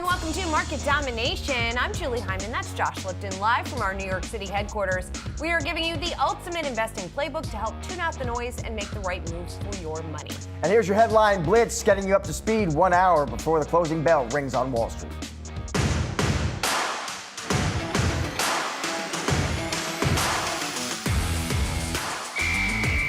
everyone. Welcome to Market Domination. I'm Julie Hyman. That's Josh Lipton, live from our New York City headquarters. We are giving you the ultimate investing playbook to help tune out the noise and make the right moves for your money. And here's your headline blitz, getting you up to speed 1 hour before the closing bell rings on Wall Street.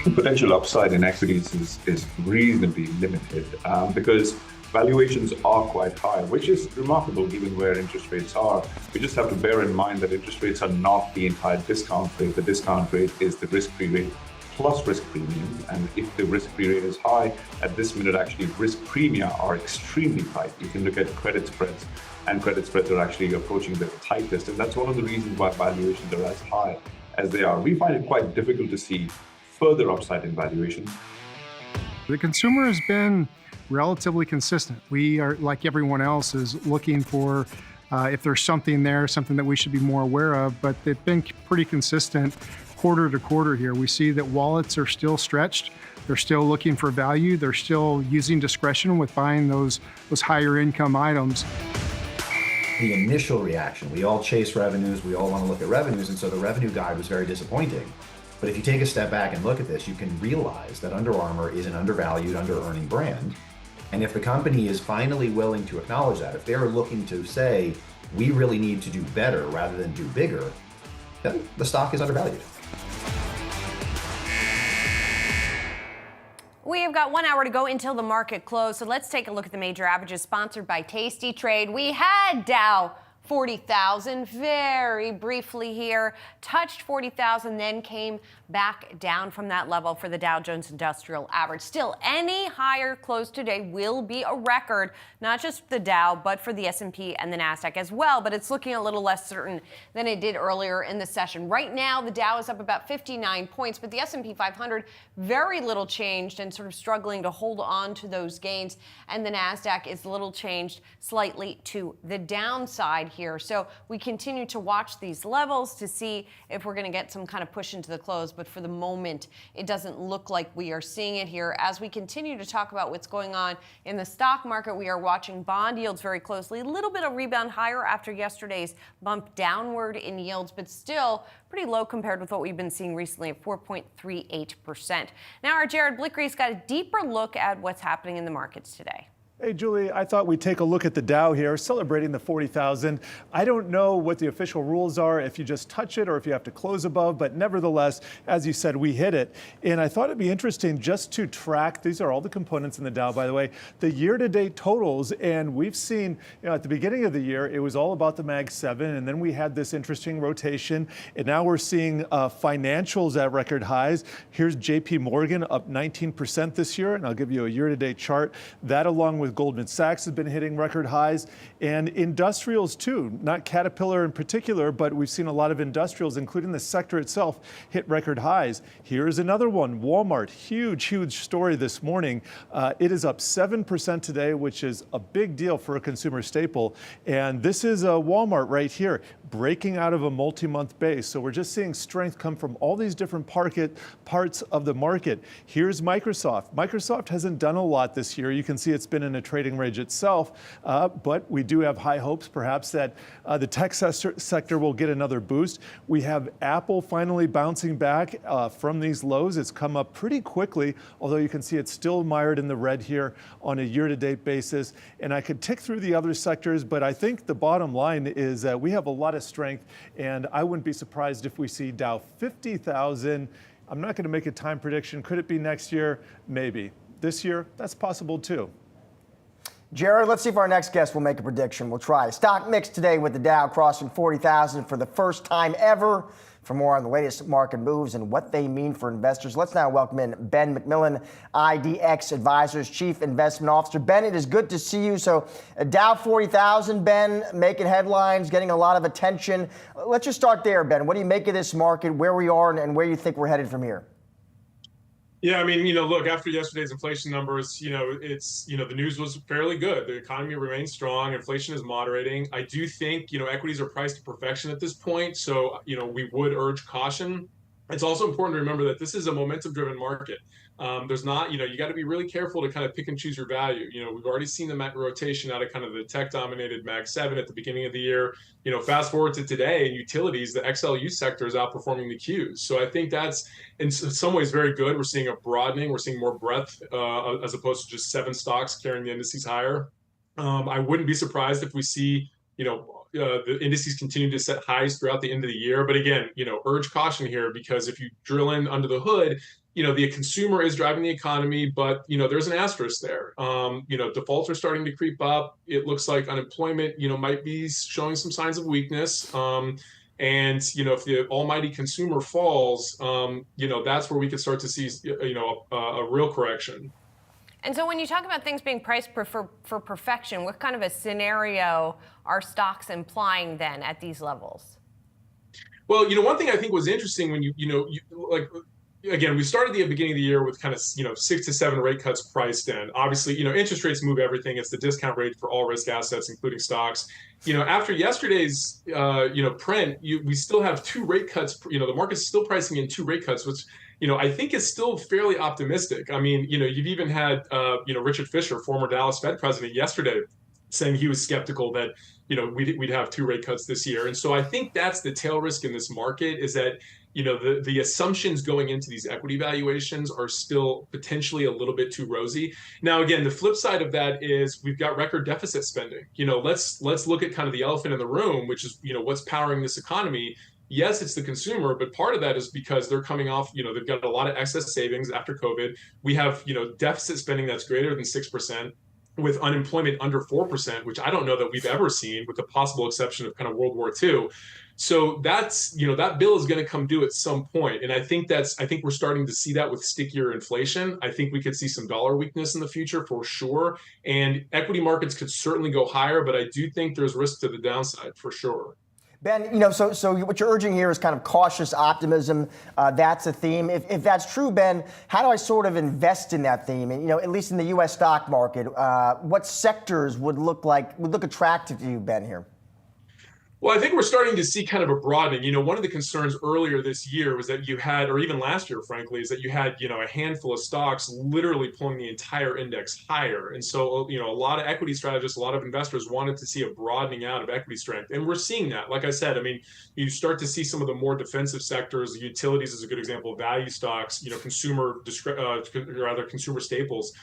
The potential upside in equities is reasonably limited because valuations are quite high, which is remarkable given where interest rates are. We just have to bear in mind that interest rates are not the entire discount rate. The discount rate is the risk-free rate plus risk premiums. And if the risk-free rate is high, at this minute, actually risk premia are extremely tight. You can look at credit spreads, and credit spreads are actually approaching the tightest. And that's one of the reasons why valuations are as high as they are. We find it quite difficult to see further upside in valuations. The consumer has been relatively consistent. We are, like everyone else, is looking for if there's something there, something that we should be more aware of, but they've been pretty consistent quarter to quarter here. We see that wallets are still stretched. They're still looking for value. They're still using discretion with buying those higher income items. The initial reaction, we all chase revenues, we all want to look at revenues, and so the revenue guide was very disappointing. But if you take a step back and look at this, you can realize that Under Armour is an undervalued, under-earning brand. And if the company is finally willing to acknowledge that, if they're looking to say, we really need to do better rather than do bigger, then the stock is undervalued. We have got 1 hour to go until the market close, so let's take a look at the major averages sponsored by Tasty Trade. We had Dow 40,000 very briefly here, touched 40,000, then came back down from that level for the Dow Jones Industrial Average. Still, any higher close today will be a record, not just the Dow, but for the S&P and the Nasdaq as well, but it's looking a little less certain than it did earlier in the session. Right now, the Dow is up about 59 points, but the S&P 500, very little changed and sort of struggling to hold on to those gains, and the Nasdaq is little changed slightly to the downside here. So we continue to watch these levels to see if we're going to get some kind of push into the close. But for the moment, it doesn't look like we are seeing it here. As we continue to talk about what's going on in the stock market, we are watching bond yields very closely. A little bit of rebound higher after yesterday's bump downward in yields, but still pretty low compared with what we've been seeing recently at 4.38%. Now our Jared Blickery's got a deeper look at what's happening in the markets today. Hey, Julie, I thought we'd take a look at the Dow here, celebrating the 40,000. I don't know what the official rules are, if you just touch it or if you have to close above, but nevertheless, as you said, we hit it. And I thought it'd be interesting just to track, these are all the components in the Dow, by the way, the year-to-date totals. And we've seen, at the beginning of the year, it was all about the Mag 7, and then we had this interesting rotation. And now we're seeing financials at record highs. Here's JP Morgan up 19% this year, and I'll give you a year-to-date chart. That, along with Goldman Sachs, has been hitting record highs, and industrials too, not Caterpillar in particular, but we've seen a lot of industrials, including the sector itself, hit record highs. Here's another one, Walmart, huge story this morning. It is up 7% today, which is a big deal for a consumer staple. And this is a Walmart right here, breaking out of a multi-month base. So we're just seeing strength come from all these different parts of the market. Here's Microsoft. Microsoft hasn't done a lot this year. You can see it's been in a trading range itself, but we do have high hopes perhaps that the tech sector will get another boost. We have Apple finally bouncing back from these lows. It's come up pretty quickly, although you can see it's still mired in the red here on a year-to-date basis. And I could tick through the other sectors, but I think the bottom line is that we have a lot of strength, and I wouldn't be surprised if we see Dow 50,000. I'm not going to make a time prediction. Could it be next year? Maybe. This year, that's possible too. Jared, let's see if our next guest will make a prediction. We'll try. Stock mix today with the Dow crossing 40,000 for the first time ever. For more on the latest market moves and what they mean for investors, let's now welcome in Ben McMillan, IDX Advisors Chief Investment Officer. Ben, it is good to see you. So Dow 40,000, Ben, making headlines, getting a lot of attention. Let's just start there, Ben. What do you make of this market, where we are, and where you think we're headed from here? Yeah, I mean, look, after yesterday's inflation numbers, the news was fairly good. The economy remains strong. Inflation is moderating. I do think, equities are priced to perfection at this point. So, we would urge caution. it's also important to remember that this is a momentum-driven market. There's not, you got to be really careful to kind of pick and choose your value. We've already seen the rotation out of kind of the tech-dominated Mag 7 at the beginning of the year. Fast forward to today, in utilities, the XLU sector is outperforming the Qs. So I think that's in some ways very good. We're seeing a broadening. We're seeing more breadth as opposed to just 7 stocks carrying the indices higher. I wouldn't be surprised if we see, the indices continue to set highs throughout the end of the year. But again, urge caution here, because if you drill in under the hood, the consumer is driving the economy, but, there's an asterisk there. Defaults are starting to creep up. It looks like unemployment, might be showing some signs of weakness. And, if the almighty consumer falls, that's where we could start to see, a real correction. And so when you talk about things being priced for perfection, what kind of a scenario are stocks implying then at these levels? Well, one thing I think was interesting when again, we started the beginning of the year with kind of, 6 to 7 rate cuts priced in. Obviously, interest rates move everything. It's the discount rate for all risk assets, including stocks. After yesterday's, print, we still have 2 rate cuts. The market's still pricing in 2 rate cuts, which, I think is still fairly optimistic. I mean, you've even had, Richard Fisher, former Dallas Fed president, yesterday saying he was skeptical that, we'd have 2 rate cuts this year. And so I think that's the tail risk in this market, is that, the assumptions going into these equity valuations are still potentially a little bit too rosy. Now, again, the flip side of that is we've got record deficit spending. Let's look at kind of the elephant in the room, which is, what's powering this economy. Yes, it's the consumer, but part of that is because they're coming off, they've got a lot of excess savings after COVID. We have, deficit spending that's greater than 6%. With unemployment under 4%, which I don't know that we've ever seen, with the possible exception of kind of World War II. So that's, that bill is going to come due at some point. And I think we're starting to see that with stickier inflation. I think we could see some dollar weakness in the future for sure. And equity markets could certainly go higher, but I do think there's risk to the downside for sure. Ben, so what you're urging here is kind of cautious optimism. That's a theme. If that's true, Ben, how do I sort of invest in that theme? And, at least in the U.S. stock market, what sectors would look attractive to you, Ben, here? Well, I think we're starting to see kind of a broadening. One of the concerns earlier this year was that you had, or even last year, frankly, is that you had, a handful of stocks literally pulling the entire index higher. And so, a lot of equity strategists, a lot of investors wanted to see a broadening out of equity strength. And we're seeing that. Like I said, I mean, you start to see some of the more defensive sectors. Utilities is a good example. Value stocks, consumer staples.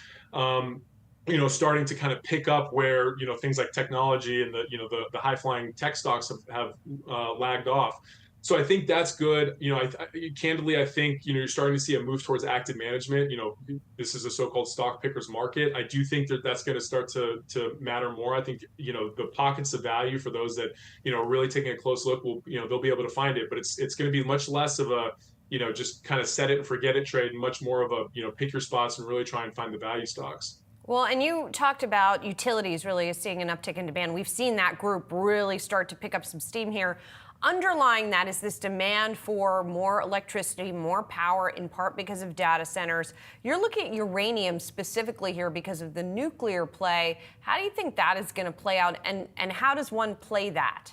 Starting to kind of pick up where, things like technology and the high-flying tech stocks have lagged off. So I think that's good. Candidly, I think, you're starting to see a move towards active management. This is a so-called stock pickers market. I do think that that's going to start to matter more. I think, the pockets of value for those that, are really taking a close look will, they'll be able to find it. But it's going to be much less of a, just kind of set it and forget it trade, and much more of a, pick your spots and really try and find the value stocks. Well, and you talked about utilities really seeing an uptick in demand. We've seen that group really start to pick up some steam here. Underlying that is this demand for more electricity, more power, in part because of data centers. You're looking at uranium specifically here because of the nuclear play. How do you think that is going to play out, and how does one play that?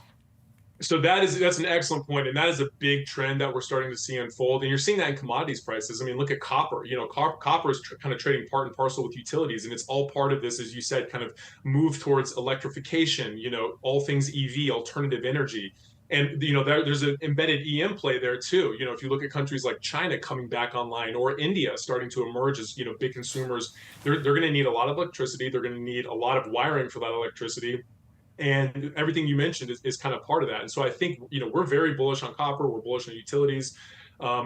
So that's an excellent point, and that is a big trend that we're starting to see unfold. And you're seeing that in commodities prices. I mean, look at copper. Copper is kind of trading part and parcel with utilities, and it's all part of this, as you said, kind of move towards electrification. All things EV, alternative energy, and there's an embedded EM play there too. If you look at countries like China coming back online, or India starting to emerge as big consumers, they're going to need a lot of electricity. They're going to need a lot of wiring for that electricity. And everything you mentioned is kind of part of that. And so I think, we're very bullish on copper. We're bullish on utilities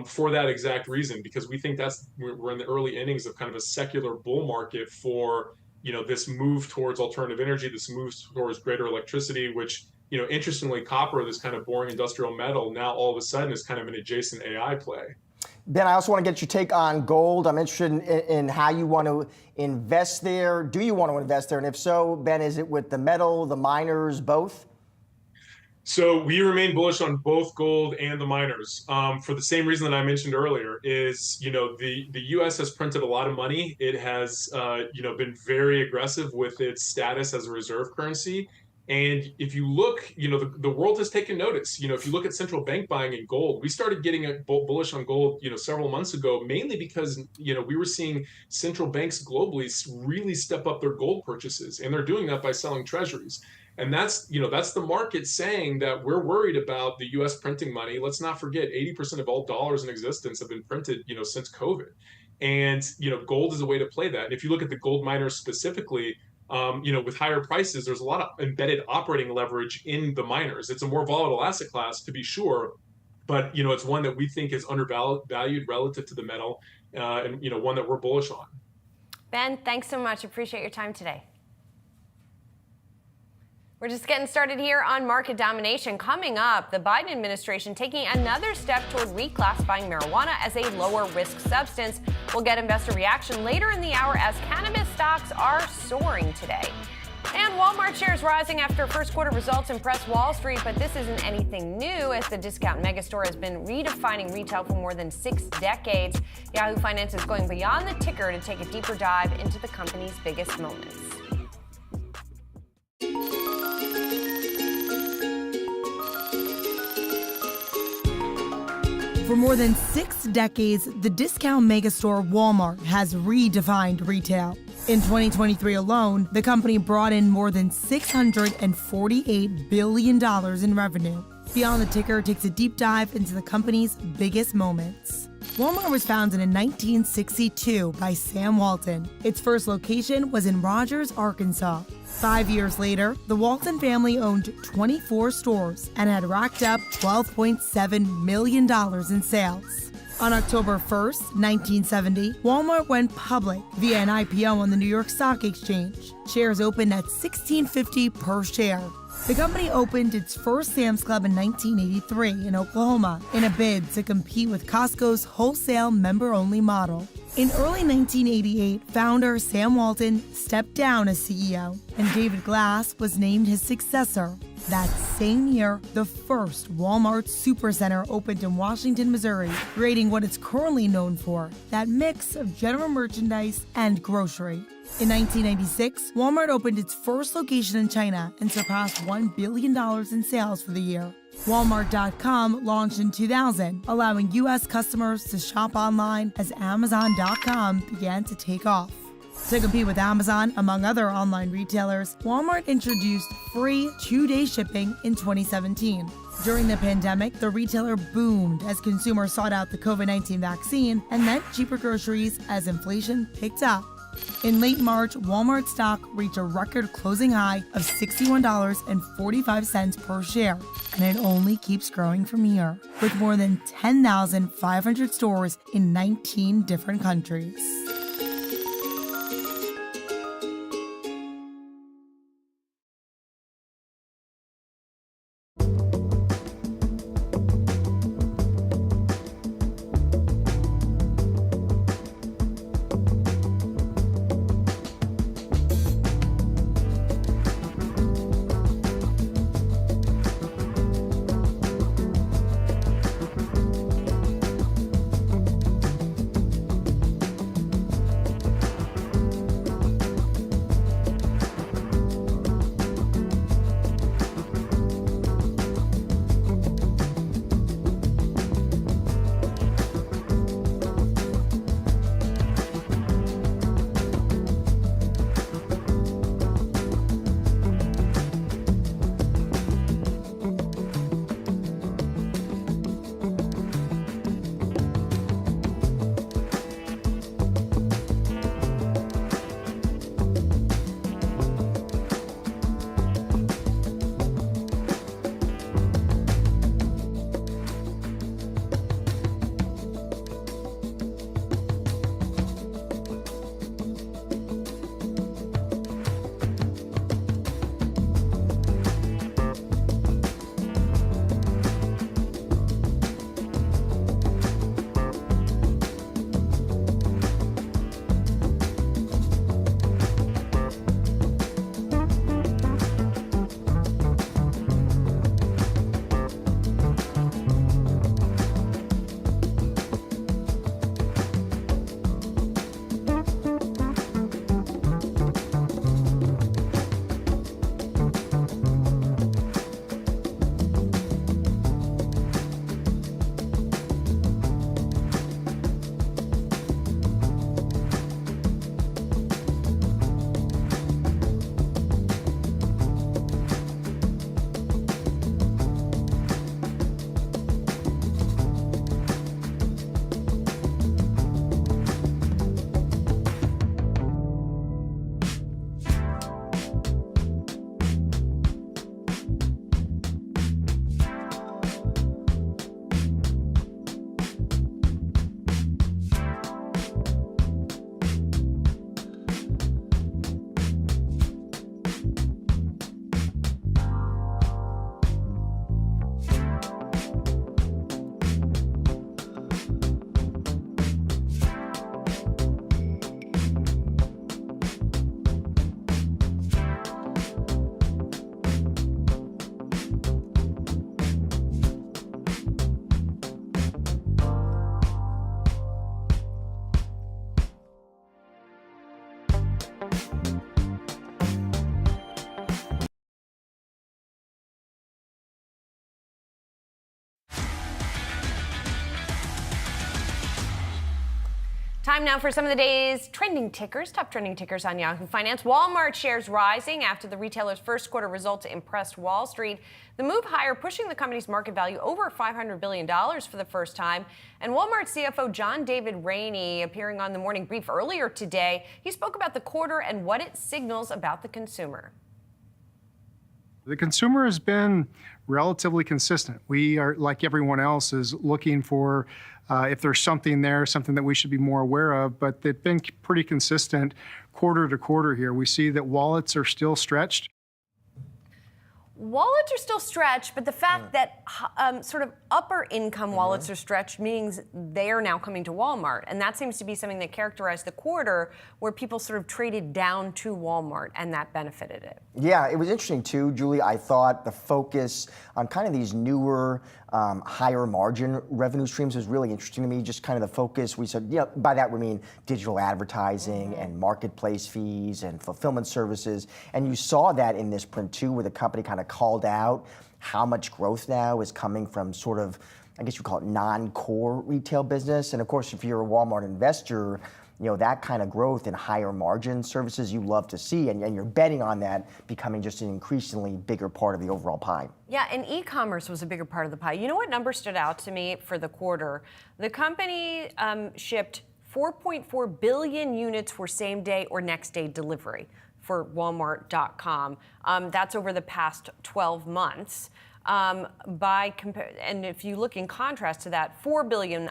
for that exact reason, because we think we're in the early innings of kind of a secular bull market for, this move towards alternative energy, this move towards greater electricity, which, interestingly, copper, this kind of boring industrial metal, now all of a sudden is kind of an adjacent AI play. Ben, I also want to get your take on gold. I'm interested in how you want to invest there. Do you want to invest there? And if so, Ben, is it with the metal, the miners, both? So we remain bullish on both gold and the miners for the same reason that I mentioned earlier. Is the U.S. has printed a lot of money. It has been very aggressive with its status as a reserve currency. And if you look, the world has taken notice. If you look at central bank buying in gold, we started getting bullish on gold, several months ago, mainly because, we were seeing central banks globally really step up their gold purchases, and they're doing that by selling treasuries. And that's the market saying that we're worried about the U.S. printing money. Let's not forget 80% of all dollars in existence have been printed, since COVID. And, gold is a way to play that. And if you look at the gold miners specifically, with higher prices, there's a lot of embedded operating leverage in the miners. It's a more volatile asset class, to be sure, but it's one that we think is undervalued relative to the metal, and one that we're bullish on. Ben, thanks so much. Appreciate your time today. We're just getting started here on market domination. Coming up, the Biden administration taking another step toward reclassifying marijuana as a lower risk substance. We'll get investor reaction later in the hour as cannabis stocks are soaring today. And Walmart shares rising after first quarter results impress Wall Street, but this isn't anything new as the discount megastore has been redefining retail for more than 6 decades. Yahoo Finance is going beyond the ticker to take a deeper dive into the company's biggest moments. For more than 6 decades, the discount megastore Walmart has redefined retail. In 2023 alone, the company brought in more than $648 billion in revenue. Beyond the Ticker takes a deep dive into the company's biggest moments. Walmart was founded in 1962 by Sam Walton. Its first location was in Rogers, Arkansas. 5 years later, the Walton family owned 24 stores and had racked up $12.7 million in sales. On October 1st, 1970, Walmart went public via an IPO on the New York Stock Exchange. Shares opened at $16.50 per share. The company opened its first Sam's Club in 1983 in Oklahoma in a bid to compete with Costco's wholesale member-only model. In early 1988, founder Sam Walton stepped down as CEO, and David Glass was named his successor. That same year, the first Walmart Supercenter opened in Washington, Missouri, creating what it's currently known for, that mix of general merchandise and grocery. In 1996, Walmart opened its first location in China and surpassed $1 billion in sales for the year. Walmart.com launched in 2000, allowing U.S. customers to shop online as Amazon.com began to take off. To compete with Amazon, among other online retailers, Walmart introduced free 2-day shipping in 2017. During the pandemic, the retailer boomed as consumers sought out the COVID-19 vaccine and meant cheaper groceries as inflation picked up. In late March, Walmart stock reached a record closing high of $61.45 per share, and it only keeps growing from here, with more than 10,500 stores in 19 different countries. Time now for some of the day's trending tickers, top trending tickers on Yahoo Finance. Walmart shares rising after the retailer's first quarter results impressed Wall Street. The move higher, pushing the company's market value over $500 billion for the first time. And Walmart CFO John David Rainey, appearing on the morning brief earlier today, he spoke about the quarter and what it signals about the consumer. The consumer has been relatively consistent. We are, like everyone else, is looking for if there's something there, something that we should be more aware of, but they've been pretty consistent quarter to quarter here. We see that wallets are still stretched. Wallets are still stretched, but the fact that sort of upper income wallets are stretched means they are now coming to Walmart. And that seems to be something that characterized the quarter where people sort of traded down to Walmart and that benefited it. Yeah, it was interesting too, Julie. I thought the focus on kind of these newer, higher margin revenue streams was really interesting to me. Just kind of the focus. We said, yeah, by that we mean digital advertising and marketplace fees and fulfillment services. And you saw that in this print too, where the company kind of called out how much growth now is coming from sort of, I guess you call it non-core retail business. And of course, if you're a Walmart investor, you know, that kind of growth in higher margin services you love to see, and you're betting on that becoming just an increasingly bigger part of the overall pie. Yeah, and e-commerce was a bigger part of the pie. You know what number stood out to me for the quarter? The company shipped 4.4 billion units for same-day or next-day delivery for Walmart.com. That's over the past 12 months. And if you look in contrast to that, 4 billion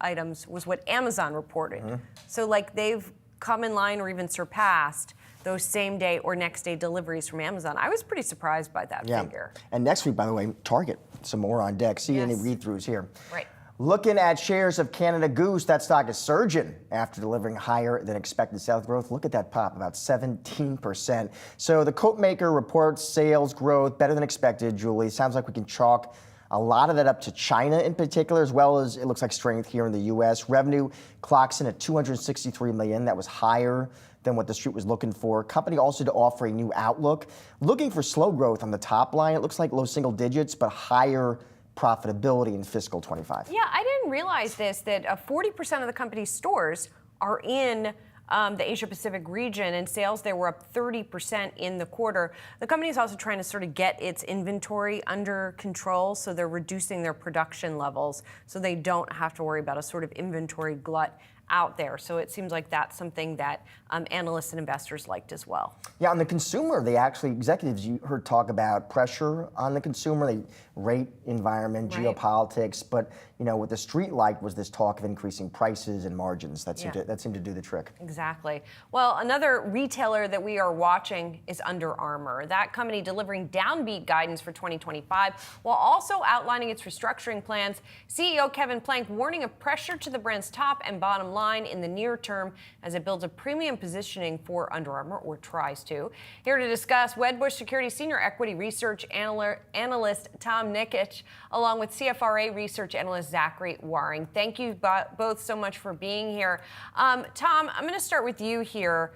items was what Amazon reported. So like they've come in line or even surpassed those same day or next day deliveries from Amazon. I was pretty surprised by that figure. And next week, by the way, Target, some more on deck. See any read-throughs here. Right. Looking at shares of Canada Goose, that stock is surging after delivering higher than expected sales growth. Look at that pop, about 17%. So the coat maker reports sales growth better than expected, Julie. Sounds like we can chalk a lot of that up to China in particular, as well as it looks like strength here in the U.S. Revenue clocks in at $263 million. That was higher than what the street was looking for. Company also to offer a new outlook, looking for slow growth on the top line. It looks like low single digits, but higher profitability in fiscal 25. Yeah, I didn't realize this, that 40% of the company's stores are in the Asia Pacific region, and sales there were up 30% in the quarter. The company is also trying to sort of get its inventory under control, so they're reducing their production levels so they don't have to worry about a sort of inventory glut out there. So it seems like that's something that analysts and investors liked as well. Yeah, on the consumer, executives you heard talk about pressure on the consumer, the rate environment, geopolitics, but you know, what the street liked was this talk of increasing prices and margins. That seemed to do the trick. Exactly. Well, another retailer that we are watching is Under Armour. That company delivering downbeat guidance for 2025 while also outlining its restructuring plans. CEO Kevin Plank warning of pressure to the brand's top and bottom line in the near term as it builds a premium positioning for Under Armour, or tries to. Here to discuss, Wedbush Securities Senior Equity Research Analyst Tom Nikic, along with CFRA Research Analyst Zachary Waring. Thank you both so much for being here. Tom, I'm going to start with you here.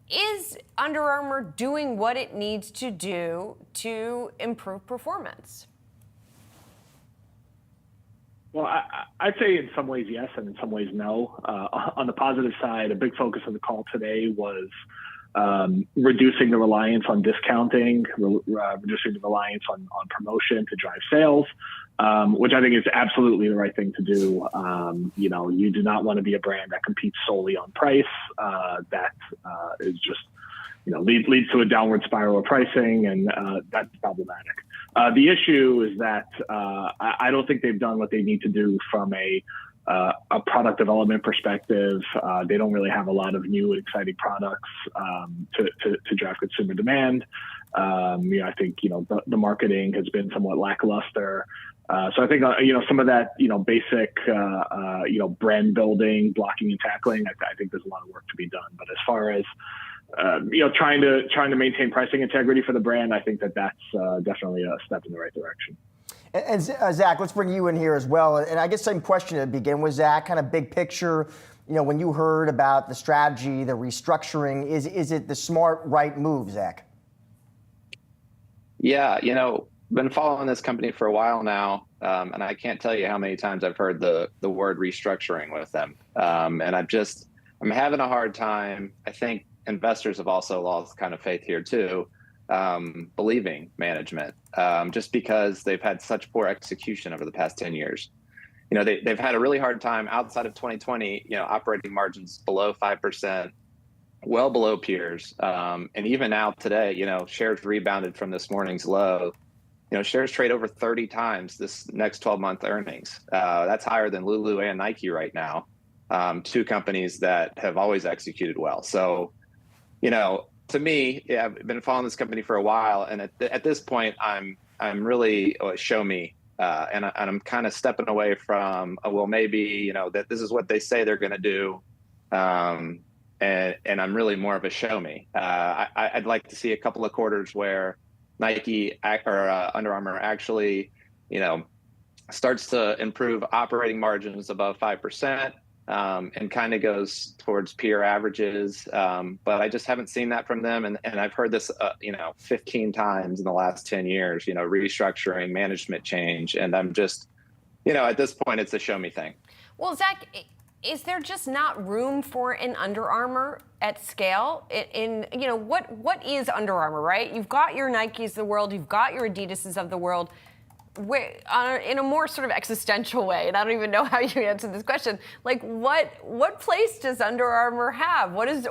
Is Under Armour doing what it needs to do to improve performance? Well, I'd say in some ways yes, and in some ways no. On the positive side, a big focus of the call today was reducing the reliance on discounting, reducing the reliance on promotion to drive sales, which I think is absolutely the right thing to do. You know, you do not want to be a brand that competes solely on price. That is just, you know, leads to a downward spiral of pricing, and that's problematic. The issue is that I don't think they've done what they need to do from a product development perspective. They don't really have a lot of new and exciting products to drive consumer demand. You know, I think, you know, the marketing has been somewhat lackluster. So I think, you know, some of that, you know, basic, you know, brand building, blocking and tackling, I think there's a lot of work to be done. But as far as you know, trying to maintain pricing integrity for the brand, I think that's definitely a step in the right direction. And Zach, let's bring you in here as well. And I guess same question to begin with, Zach, kind of big picture. You know, when you heard about the strategy, the restructuring, is it the smart, right move, Zach? Yeah, you know, been following this company for a while now, and I can't tell you how many times I've heard the word restructuring with them. And I'm having a hard time. I think investors have also lost kind of faith here too, believing management, just because they've had such poor execution over the past 10 years. They've had a really hard time outside of 2020, operating margins below 5%, well below peers. And even now today, shares rebounded from this morning's low. Shares trade over 30 times this next 12-month earnings. That's higher than Lulu and Nike right now, two companies that have always executed well. So, to me, I've been following this company for a while, and at this point, I'm really show me. And I'm kind of stepping away from, well, maybe, that this is what they say they're going to do. And I'm really more of a show me. I'd like to see a couple of quarters where Nike or Under Armour actually, starts to improve operating margins above 5%, and kind of goes towards peer averages. But I just haven't seen that from them. And I've heard this, 15 times in the last 10 years, restructuring, management change. And I'm just, at this point, it's a show me thing. Well, Zach, is there just not room for an Under Armour at scale? What is Under Armour, right? You've got your Nikes of the world, you've got your Adidases of the world. In a more sort of existential way, and I don't even know how you answer this question, like what place does Under Armour have? What is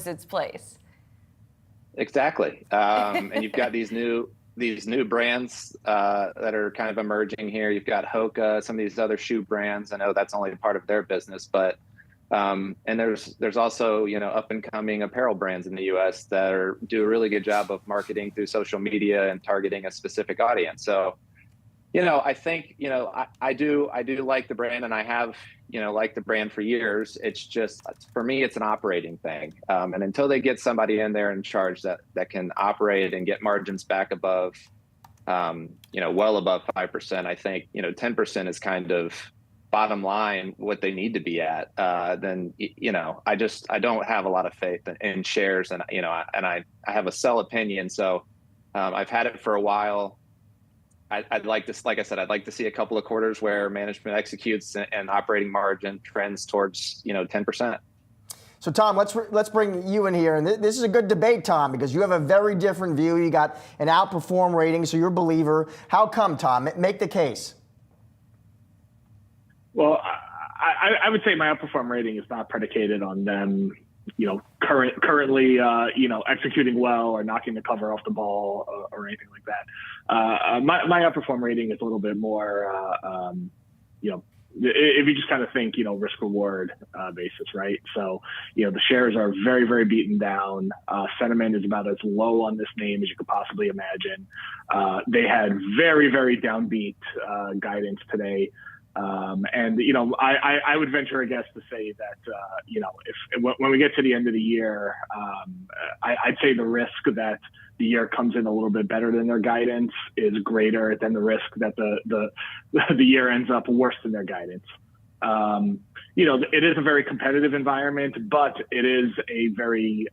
its place? Exactly. And you've got these new brands that are kind of emerging here. You've got Hoka, some of these other shoe brands. I know that's only part of their business, but and there's also up and coming apparel brands in the U.S. that do a really good job of marketing through social media and targeting a specific audience. So, I think I do like the brand, and I have liked the brand for years. It's just, for me, it's an operating thing, and until they get somebody in there in charge that can operate and get margins back above, well above 5%, I think 10% is kind of bottom line what they need to be at. Then I don't have a lot of faith in shares, and I have a sell opinion. So I've had it for a while. I'd like to, like I said, I'd like to see a couple of quarters where management executes and operating margin trends towards 10%. So Tom, let's bring you in here, and this is a good debate, Tom, because you have a very different view. You got an outperform rating, so you're a believer. How come, Tom? Make the case. Well, I would say my outperform rating is not predicated on them, currently, executing well or knocking the cover off the ball or anything like that. My outperform rating is a little bit more, if you just kind of think, risk reward basis, right? So, the shares are very, very beaten down. Sentiment is about as low on this name as you could possibly imagine. They had very, very downbeat guidance today. I would venture a guess to say that, when we get to the end of the year, I'd say the risk that the year comes in a little bit better than their guidance is greater than the risk that the year ends up worse than their guidance. It is a very competitive environment, but it is a very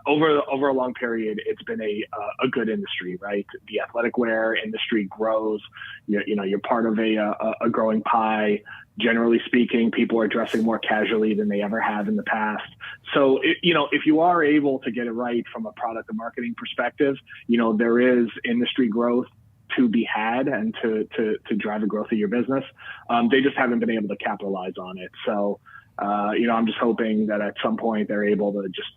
over a long period, it's been a good industry, right? The athletic wear industry grows. You're part of a growing pie. Generally speaking, people are dressing more casually than they ever have in the past. So, if you are able to get it right from a product and marketing perspective, there is industry growth to be had and to drive the growth of your business. They just haven't been able to capitalize on it. So, I'm just hoping that at some point they're able to just,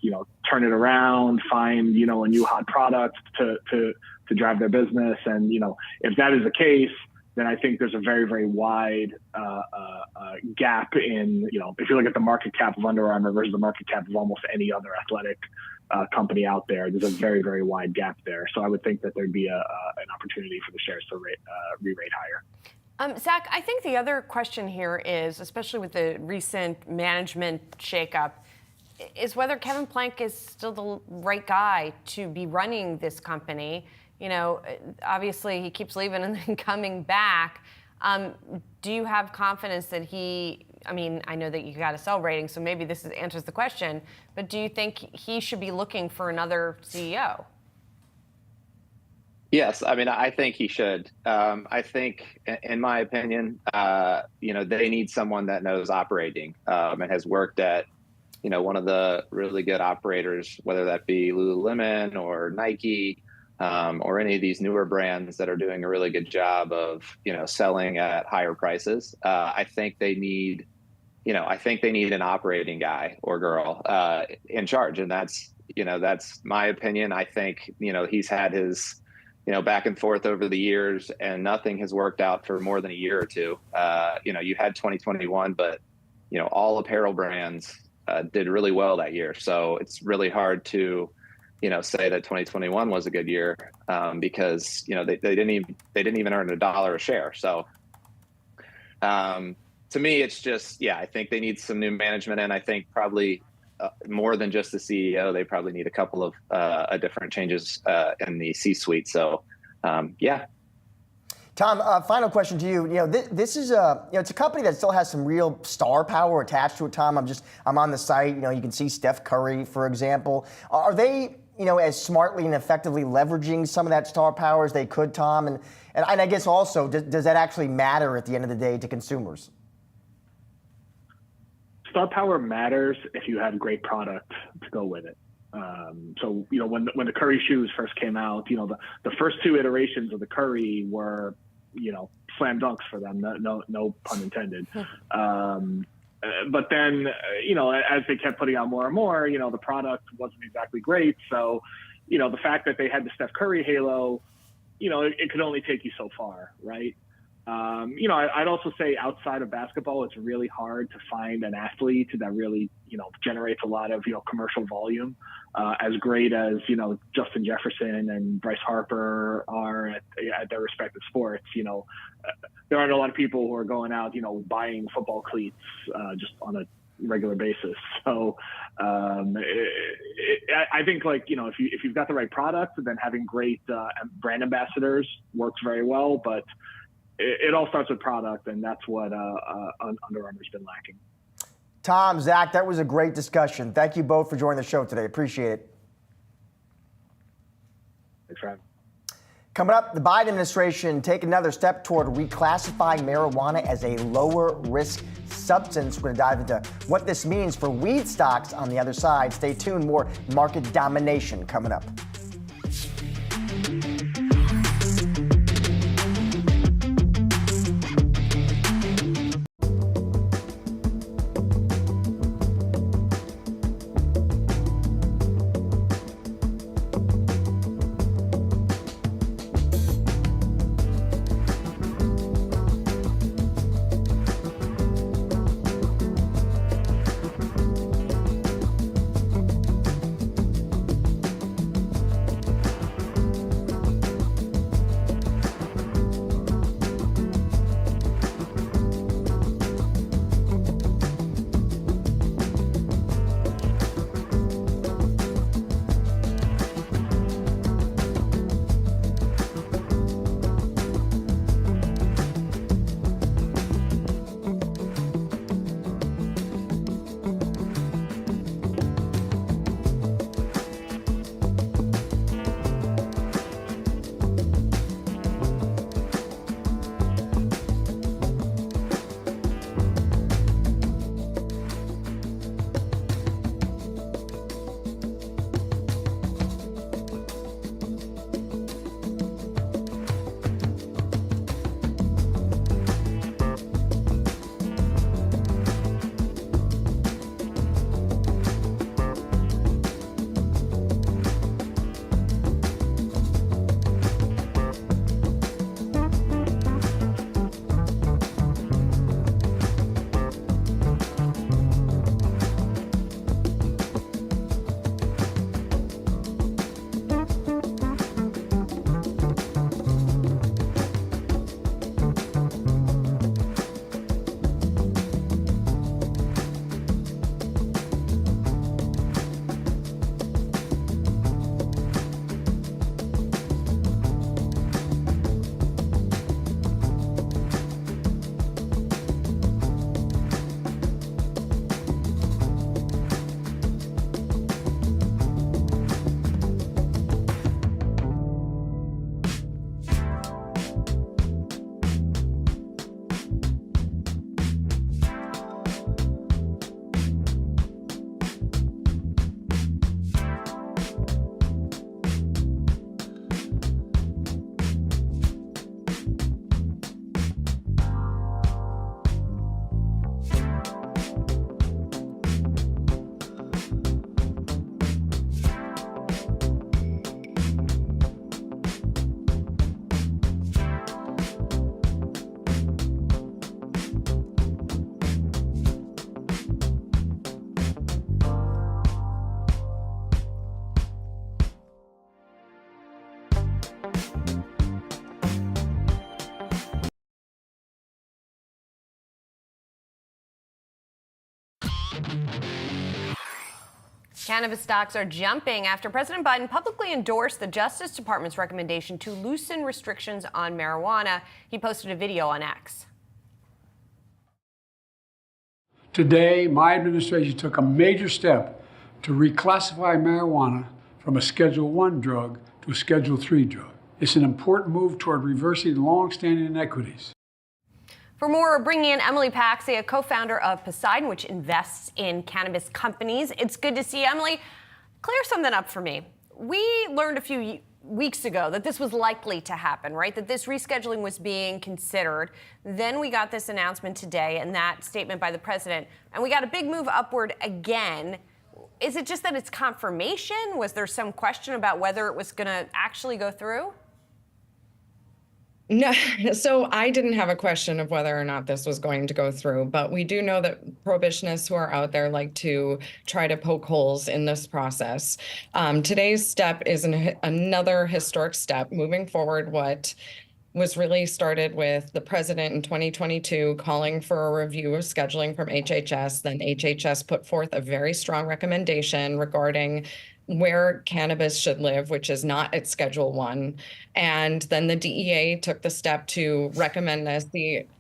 turn it around, find, a new hot product to drive their business. And, if that is the case, then I think there's a very, very wide gap in, if you look at the market cap of Under Armour versus the market cap of almost any other athletic company out there, there's a very, very wide gap there. So I would think that there'd be an opportunity for the shares to re-rate higher. Zach, I think the other question here is, especially with the recent management shakeup, is whether Kevin Plank is still the right guy to be running this company. Obviously he keeps leaving and then coming back. Do you have confidence that I know that you got a sell rating, so maybe this answers the question, but do you think he should be looking for another CEO? Yes, I mean, I think he should. I think, in my opinion, they need someone that knows operating and has worked at, one of the really good operators, whether that be Lululemon or Nike or any of these newer brands that are doing a really good job of, selling at higher prices. I think they need an operating guy or girl in charge, and that's my opinion. I think he's had his back and forth over the years, and nothing has worked out for more than a year or two. You had 2021, but all apparel brands did really well that year. So it's really hard to say that 2021 was a good year because they didn't even earn $1 a share. So to me, it's just I think they need some new management, and I think probably more than just the CEO, they probably need a couple of different changes in the C-suite. So, Tom, final question to you. This is it's a company that still has some real star power attached to it. Tom, I'm on the site. You can see Steph Curry, for example. Are they, as smartly and effectively leveraging some of that star power as they could, Tom? And I guess also, does that actually matter at the end of the day to consumers? Star power matters if you have great product to go with it. So when the Curry shoes first came out, the first two iterations of the Curry were slam dunks for them. No pun intended. But then as they kept putting out more and more, the product wasn't exactly great. So the fact that they had the Steph Curry halo, it could only take you so far, right? I'd also say outside of basketball, it's really hard to find an athlete that really, generates a lot of, commercial volume, as great as, Justin Jefferson and Bryce Harper are at their respective sports. There aren't a lot of people who are going out, buying football cleats, just on a regular basis. So, I think if you've got the right product, then having great, brand ambassadors works very well, but it all starts with product, and that's what Under Armour's been lacking. Tom, Zach, that was a great discussion. Thank you both for joining the show today. Appreciate it. Thanks for having me. Coming up, the Biden administration take another step toward reclassifying marijuana as a lower risk substance. We're going to dive into what this means for weed stocks on the other side. Stay tuned. More market domination coming up. Cannabis stocks are jumping after President Biden publicly endorsed the Justice Department's recommendation to loosen restrictions on marijuana. He posted a video on X. Today, my administration took a major step to reclassify marijuana from a Schedule I drug to a Schedule III drug. It's an important move toward reversing long-standing inequities. For more, we're bringing in Emily Paxi, a co-founder of Poseidon, which invests in cannabis companies. It's good to see Emily. Clear something up for me. We learned a few weeks ago that this was likely to happen, right? That this rescheduling was being considered. Then we got this announcement today and that statement by the president, and we got a big move upward again. Is it just that it's confirmation? Was there some question about whether it was going to actually go through? No, so I didn't have a question of whether or not this was going to go through, but we do know that prohibitionists who are out there like to try to poke holes in this process. Today's step is another historic step moving forward. What was really started with the president in 2022 calling for a review of scheduling from HHS. Then HHS put forth a very strong recommendation regarding where cannabis should live, which is not at Schedule I. And then the DEA took the step to recommend this.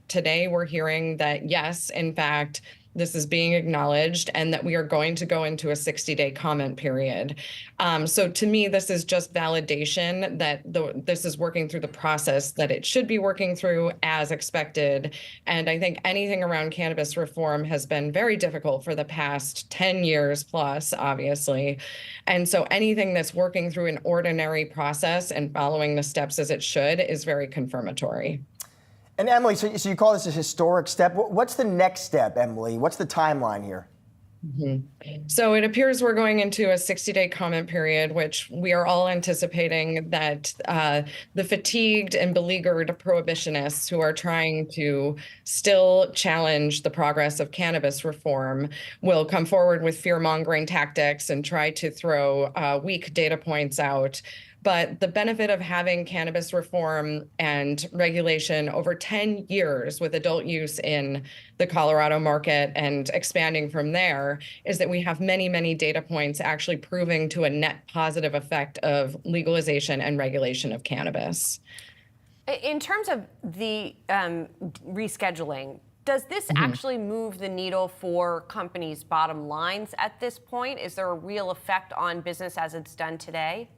Today we're hearing that, yes, in fact, this is being acknowledged and that we are going to go into a 60-day comment period. So to me, this is just validation that this is working through the process that it should be working through as expected. And I think anything around cannabis reform has been very difficult for the past 10 years plus, obviously. And so anything that's working through an ordinary process and following the steps as it should is very confirmatory. And Emily, so you call this a historic step. What's the next step, Emily? What's the timeline here? So it appears we're going into a 60-day comment period, which we are all anticipating that the fatigued and beleaguered prohibitionists who are trying to still challenge the progress of cannabis reform will come forward with fear-mongering tactics and try to throw weak data points out. But the benefit of having cannabis reform and regulation over 10 years with adult use in the Colorado market and expanding from there is that we have many, many data points actually proving to a net positive effect of legalization and regulation of cannabis. In terms of the rescheduling, does this actually move the needle for companies' bottom lines at this point? Is there a real effect on business as it's done today?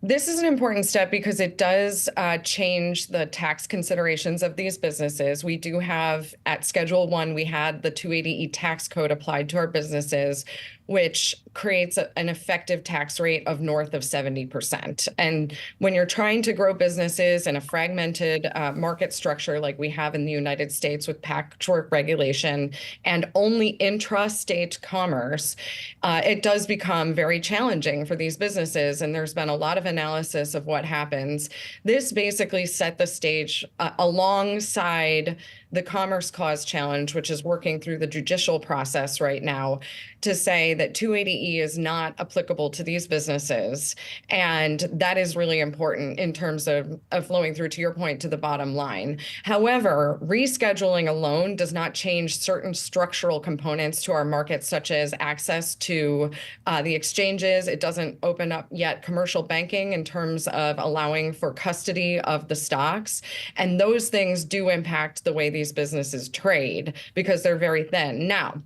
This is an important step because it does change the tax considerations of these businesses. We do have at Schedule I, we had the 280E tax code applied to our businesses, which creates an effective tax rate of north of 70%. And when you're trying to grow businesses in a fragmented market structure like we have in the United States with patchwork regulation and only intrastate commerce, it does become very challenging for these businesses. And there's been a lot of analysis of what happens. This basically set the stage alongside the Commerce Clause challenge, which is working through the judicial process right now, to say that 280E is not applicable to these businesses. And that is really important in terms of flowing through, to your point, to the bottom line. However, rescheduling alone does not change certain structural components to our markets, such as access to the exchanges. It doesn't open up yet commercial banking in terms of allowing for custody of the stocks. And those things do impact the way these businesses trade because they're very thin. Now,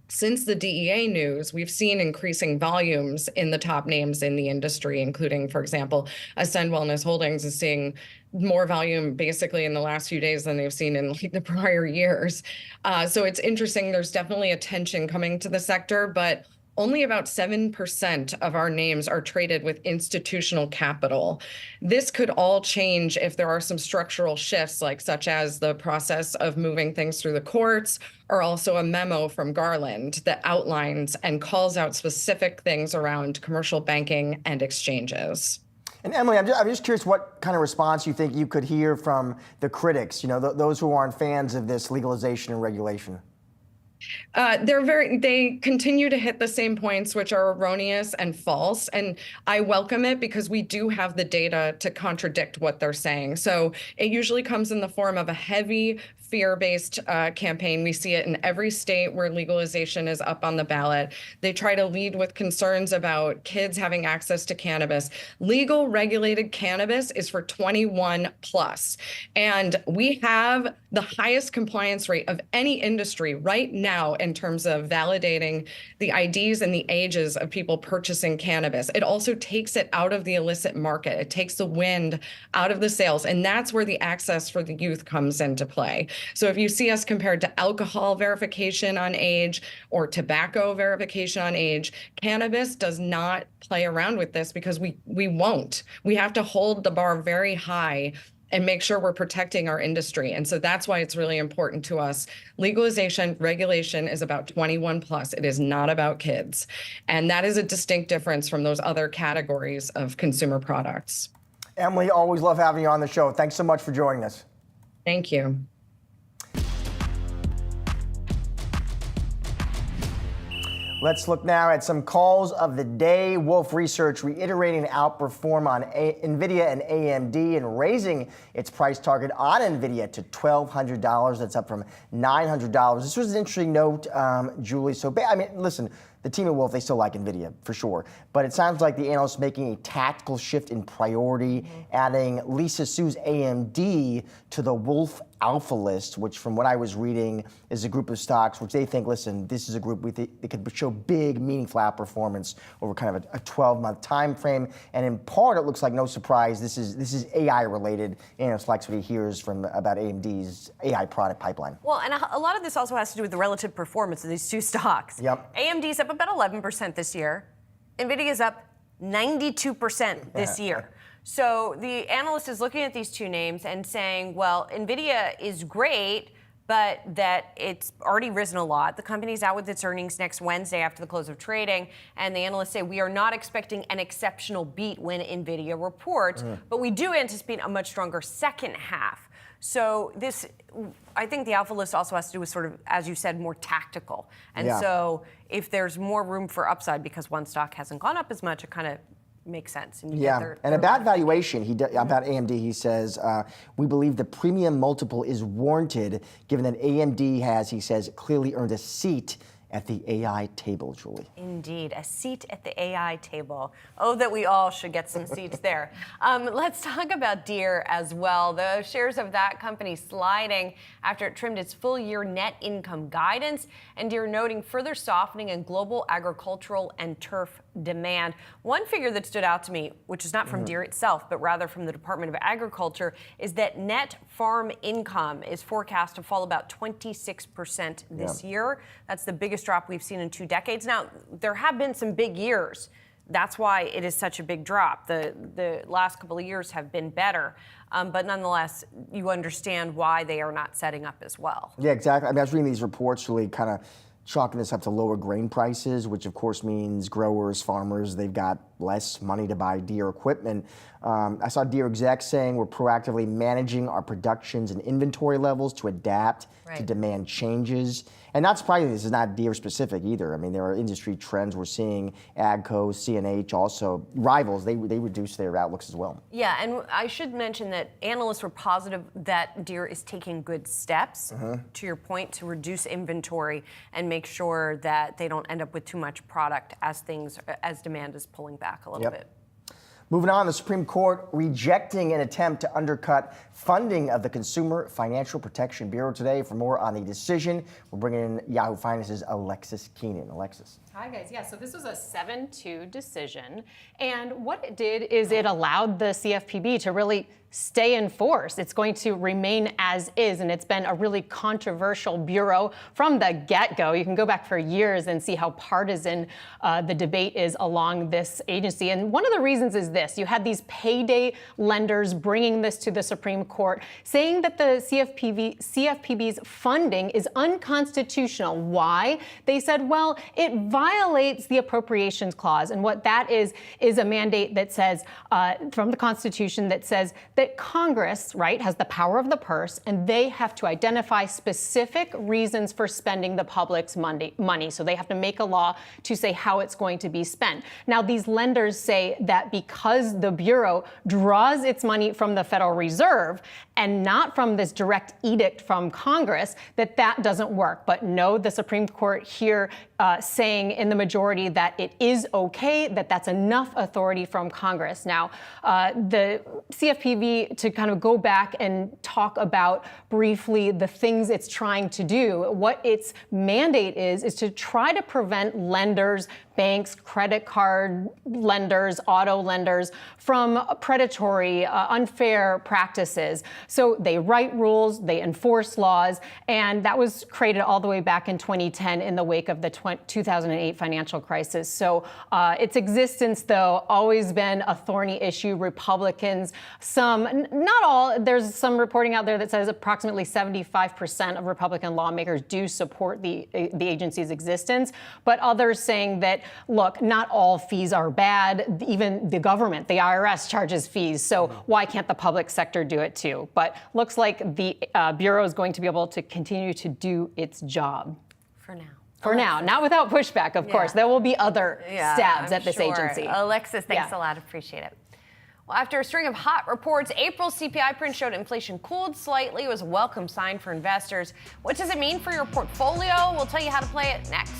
since the DEA news, we've seen increasing volumes in the top names in the industry, including, for example, Ascend Wellness Holdings is seeing more volume basically in the last few days than they've seen in the prior years. So it's interesting. There's definitely a tension coming to the sector, but only about 7% of our names are traded with institutional capital. This could all change if there are some structural shifts, like such as the process of moving things through the courts, or also a memo from Garland that outlines and calls out specific things around commercial banking and exchanges. And Emily, I'm just curious what kind of response you think you could hear from the critics, those who aren't fans of this legalization and regulation. They continue to hit the same points, which are erroneous and false. And I welcome it because we do have the data to contradict what they're saying. So it usually comes in the form of a heavy fear-based campaign. We see it in every state where legalization is up on the ballot. They try to lead with concerns about kids having access to cannabis. Legal regulated cannabis is for 21 plus. And we have the highest compliance rate of any industry right now in terms of validating the IDs and the ages of people purchasing cannabis. It also takes it out of the illicit market. It takes the wind out of the sales. And that's where the access for the youth comes into play. So if you see us compared to alcohol verification on age or tobacco verification on age, cannabis does not play around with this because we won't. We have to hold the bar very high and make sure we're protecting our industry. And so that's why it's really important to us. Legalization, regulation is about 21 plus. It is not about kids. And that is a distinct difference from those other categories of consumer products. Emily, always love having you on the show. Thanks so much for joining us. Thank you. Let's look now at some calls of the day. Wolf Research reiterating outperform on NVIDIA and AMD and raising its price target on NVIDIA to $1,200. That's up from $900. This was an interesting note, Julie. So, I mean, listen, the team at Wolf, they still like NVIDIA for sure. But it sounds like the analysts making a tactical shift in priority, adding Lisa Su's AMD to the Wolf Alpha list, which from what I was reading is a group of stocks which they think, listen, this is a group we think it could show big, meaningful outperformance over kind of a 12-month time frame. And in part, it looks like no surprise, this is AI related. Analysts likes what he hears from about AMD's AI product pipeline. Well, and a lot of this also has to do with the relative performance of these two stocks. Yep. AMD's up about 11% this year. NVIDIA's up 92% this year. So the analyst is looking at these two names and saying, well, NVIDIA is great, but that it's already risen a lot. The company's out with its earnings next Wednesday after the close of trading, and the analysts say we are not expecting an exceptional beat when NVIDIA reports, but we do anticipate a much stronger second half. So this, I think the alpha list also has to do with sort of, as you said, more tactical. And so if there's more room for upside because one stock hasn't gone up as much, it kind of makes sense. And and about valuation, about AMD, he says, we believe the premium multiple is warranted given that AMD has, he says, clearly earned a seat at the AI table, Julie. Indeed, a seat at the AI table. Oh, that we all should get some seats there. Let's talk about Deere as well. The shares of that company sliding after it trimmed its full year net income guidance, and Deere noting further softening in global agricultural and turf demand. One figure that stood out to me, which is not from Deere itself, but rather from the Department of Agriculture, is that net farm income is forecast to fall about 26% this year. That's the biggest drop we've seen in 2 decades. Now, there have been some big years. That's why it is such a big drop. The last couple of years have been better. But nonetheless, you understand why they are not setting up as well. Yeah, exactly. I mean, I was reading these reports really kind of chalking this up to lower grain prices, which of course means growers, farmers, they've got less money to buy Deere equipment. I saw Deere execs saying we're proactively managing our productions and inventory levels to adapt to demand changes. And not surprisingly, this is not Deere specific either. I mean, there are industry trends we're seeing. AGCO, CNH, also rivals, they reduce their outlooks as well. Yeah, and I should mention that analysts were positive that Deere is taking good steps, to your point, to reduce inventory and make sure that they don't end up with too much product as demand is pulling back a little bit. Moving on, the Supreme Court rejecting an attempt to undercut funding of the Consumer Financial Protection Bureau today. For more on the decision, we're bringing in Yahoo Finance's Alexis Keenan. Alexis. Hi, guys. Yeah, so this was a 7-2 decision. And what it did is it allowed the CFPB to really stay in force. It's going to remain as is, and it's been a really controversial bureau from the get-go. You can go back for years and see how partisan the debate is along this agency. And one of the reasons is this. You had these payday lenders bringing this to the Supreme Court, saying that the CFPB's funding is unconstitutional. Why? They said, well, it violates violates the appropriations clause. And what that is a mandate that says, from the Constitution, that says that Congress, right, has the power of the purse, and they have to identify specific reasons for spending the public's money. So they have to make a law to say how it's going to be spent. Now, these lenders say that because the Bureau draws its money from the Federal Reserve and not from this direct edict from Congress, that doesn't work. But no, the Supreme Court here saying in the majority that it is okay, that's enough authority from Congress. Now, the CFPB, to kind of go back and talk about briefly the things it's trying to do, what its mandate is to try to prevent lenders, banks, credit card lenders, auto lenders from predatory, unfair practices. So they write rules, they enforce laws, and that was created all the way back in 2010 in the wake of the 2008 financial crisis. So its existence, though, always been a thorny issue. Republicans, some, not all, there's some reporting out there that says approximately 75% of Republican lawmakers do support the agency's existence, but others saying that, look, not all fees are bad. Even the government, the IRS, charges fees, so why can't the public sector do it too? But looks like the Bureau is going to be able to continue to do its job. For now. For now, not without pushback, of course. There will be other stabs at this agency. Alexis, thanks a lot. Appreciate it. Well, after a string of hot reports, April's CPI print showed inflation cooled slightly. It was a welcome sign for investors. What does it mean for your portfolio? We'll tell you how to play it next.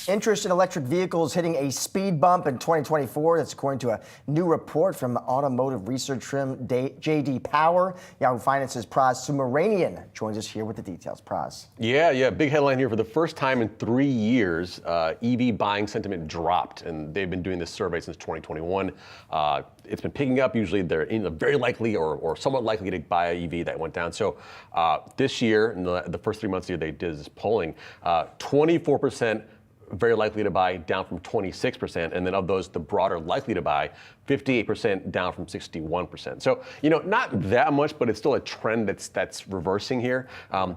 Interest in electric vehicles hitting a speed bump in 2024. That's according to a new report from automotive research firm J.D. Power. Yahoo Finance's Praz Sumaranian joins us here with the details. Praz. Yeah. Big headline here. For the first time in 3 years, EV buying sentiment dropped, and they've been doing this survey since 2021. It's been picking up. Usually they're very likely or somewhat likely to buy an EV. That went down. So this year, in the first 3 months of the year, they did this polling, 24% very likely to buy, down from 26%. And then of those, the broader likely to buy, 58% down from 61%. So, not that much, but it's still a trend that's reversing here.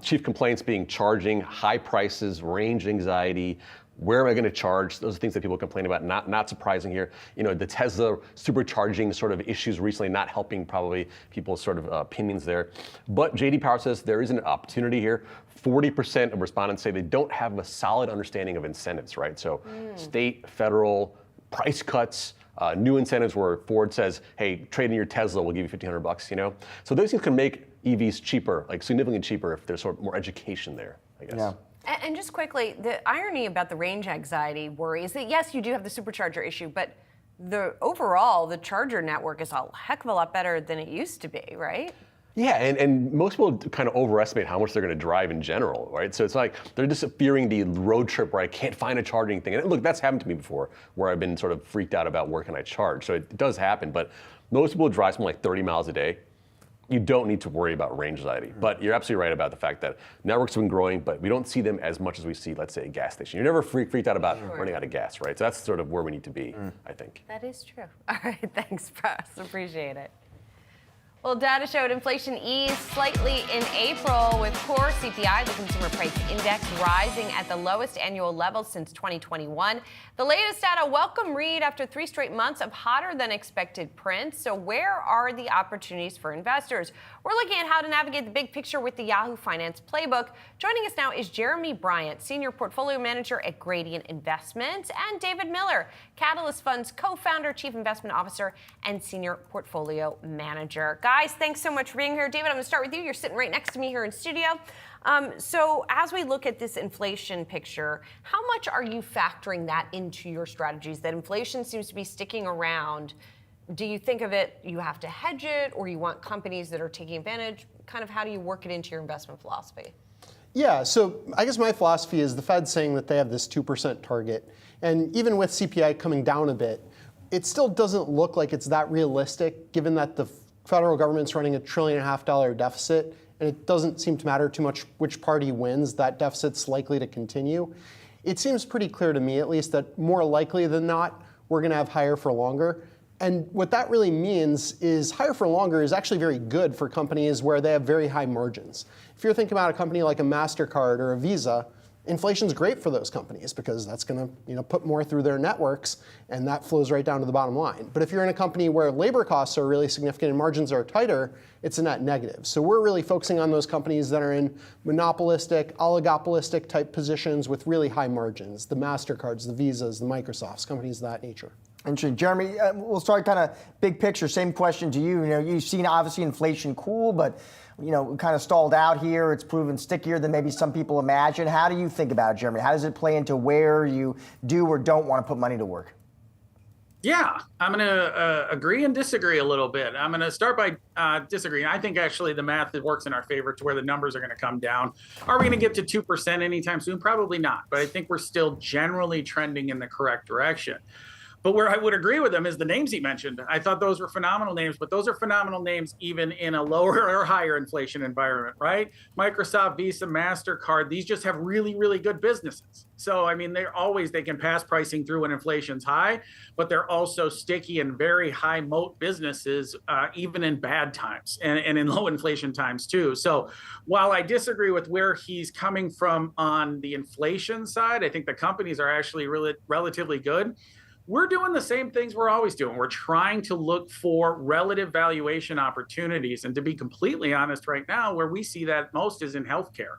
Chief complaints being charging, high prices, range anxiety. Where am I going to charge? Those are things that people complain about. Not surprising here. The Tesla supercharging sort of issues recently not helping probably people's sort of opinions there. But J.D. Power says there is an opportunity here. 40% of respondents say they don't have a solid understanding of incentives, right? So state, federal, price cuts, new incentives where Ford says, hey, trade in your Tesla, we'll give you $1,500, So those things can make EVs cheaper, like significantly cheaper if there's sort of more education there, I guess. Yeah. And just quickly, the irony about the range anxiety worry is that, yes, you do have the supercharger issue, but the charger network is a heck of a lot better than it used to be, right? Yeah, and most people kind of overestimate how much they're going to drive in general, right? So it's like they're just fearing the road trip where I can't find a charging thing. And look, that's happened to me before, where I've been sort of freaked out about where can I charge. So it does happen, but most people drive something like 30 miles a day. You don't need to worry about range anxiety. But you're absolutely right about the fact that networks have been growing, but we don't see them as much as we see, let's say, a gas station. You're never freaked out about running out of gas, right? So that's sort of where we need to be, I think. That is true. All right, thanks, Press. Appreciate it. Well, data showed inflation eased slightly in April, with core CPI, the consumer price index, rising at the lowest annual level since 2021. The latest data, welcome read after 3 straight months of hotter than expected prints. So where are the opportunities for investors? We're looking at how to navigate the big picture with the Yahoo Finance Playbook. Joining us now is Jeremy Bryant, Senior Portfolio Manager at Gradient Investments, and David Miller, Catalyst Fund's co-founder, Chief Investment Officer, and Senior Portfolio Manager. Guys, thanks so much for being here. David, I'm going to start with you. You're sitting right next to me here in studio. So as we look at this inflation picture, how much are you factoring that into your strategies, that inflation seems to be sticking around? Do you think of it, you have to hedge it, or you want companies that are taking advantage? Kind of how do you work it into your investment philosophy? Yeah, so I guess my philosophy is the Fed's saying that they have this 2% target. And even with CPI coming down a bit, it still doesn't look like it's that realistic, given that the federal government's running $1.5 trillion deficit, and it doesn't seem to matter too much which party wins. That deficit's likely to continue. It seems pretty clear to me, at least, that more likely than not, we're going to have higher for longer. And what that really means is higher for longer is actually very good for companies where they have very high margins. If you're thinking about a company like a MasterCard or a Visa, inflation's great for those companies because that's going to put more through their networks, and that flows right down to the bottom line. But if you're in a company where labor costs are really significant and margins are tighter, it's a net negative. So we're really focusing on those companies that are in monopolistic, oligopolistic type positions with really high margins, the MasterCards, the Visas, the Microsofts, companies of that nature. Interesting. Jeremy, we'll start kind of big picture. Same question to you. You've seen obviously inflation cool, but kind of stalled out here. It's proven stickier than maybe some people imagine. How do you think about it, Jeremy? How does it play into where you do or don't want to put money to work? Yeah, I'm going to agree and disagree a little bit. I'm going to start by disagreeing. I think actually the math works in our favor to where the numbers are going to come down. Are we going to get to 2% anytime soon? Probably not. But I think we're still generally trending in the correct direction. But where I would agree with them is the names he mentioned. I thought those were phenomenal names, but those are phenomenal names even in a lower or higher inflation environment, right? Microsoft, Visa, MasterCard, these just have really, really good businesses. So, I mean, they can pass pricing through when inflation's high, but they're also sticky and very high moat businesses, even in bad times and in low inflation times too. So while I disagree with where he's coming from on the inflation side, I think the companies are actually really relatively good. We're doing the same things we're always doing. We're trying to look for relative valuation opportunities. And to be completely honest right now, where we see that most is in healthcare.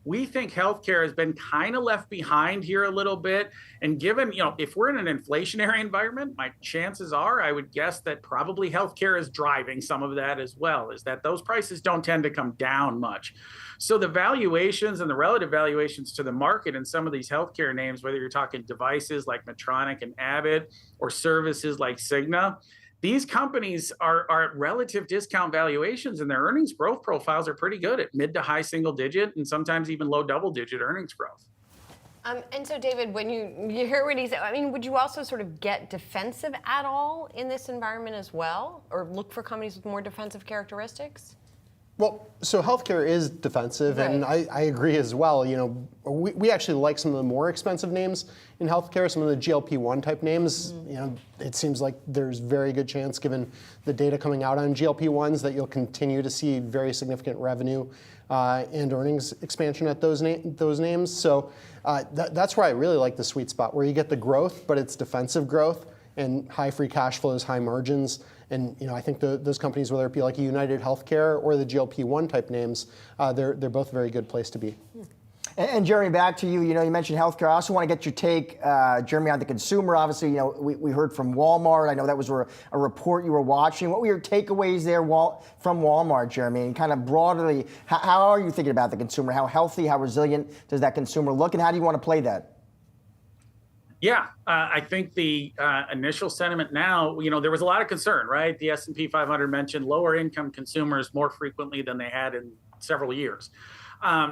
We think healthcare has been kind of left behind here a little bit. And given, if we're in an inflationary environment, my chances are I would guess that probably healthcare is driving some of that as well, is that those prices don't tend to come down much. So the valuations and the relative valuations to the market in some of these healthcare names, whether you're talking devices like Medtronic and Abbott or services like Cigna, these companies are at relative discount valuations, and their earnings growth profiles are pretty good at mid to high single digit and sometimes even low double digit earnings growth. And so, David, when you hear what he said, I mean, would you also sort of get defensive at all in this environment as well, or look for companies with more defensive characteristics? Well, so healthcare is defensive, right. and I agree as well. We actually like some of the more expensive names in healthcare, some of the GLP-1 type names. It seems like there's very good chance, given the data coming out on GLP-1s, that you'll continue to see very significant revenue and earnings expansion at those names. So that's where I really like the sweet spot, where you get the growth, but it's defensive growth and high free cash flows, high margins. And I think those companies, whether it be like a United Healthcare or the GLP-1 type names, they're both a very good place to be. And Jeremy, back to you. You mentioned healthcare. I also want to get your take, Jeremy, on the consumer. Obviously, we heard from Walmart. I know that was a report you were watching. What were your takeaways there from Walmart, Jeremy? And kind of broadly, how are you thinking about the consumer? How healthy, how resilient does that consumer look, and how do you want to play that? Yeah, I think the initial sentiment now, there was a lot of concern, right? The S&P 500 mentioned lower income consumers more frequently than they had in several years.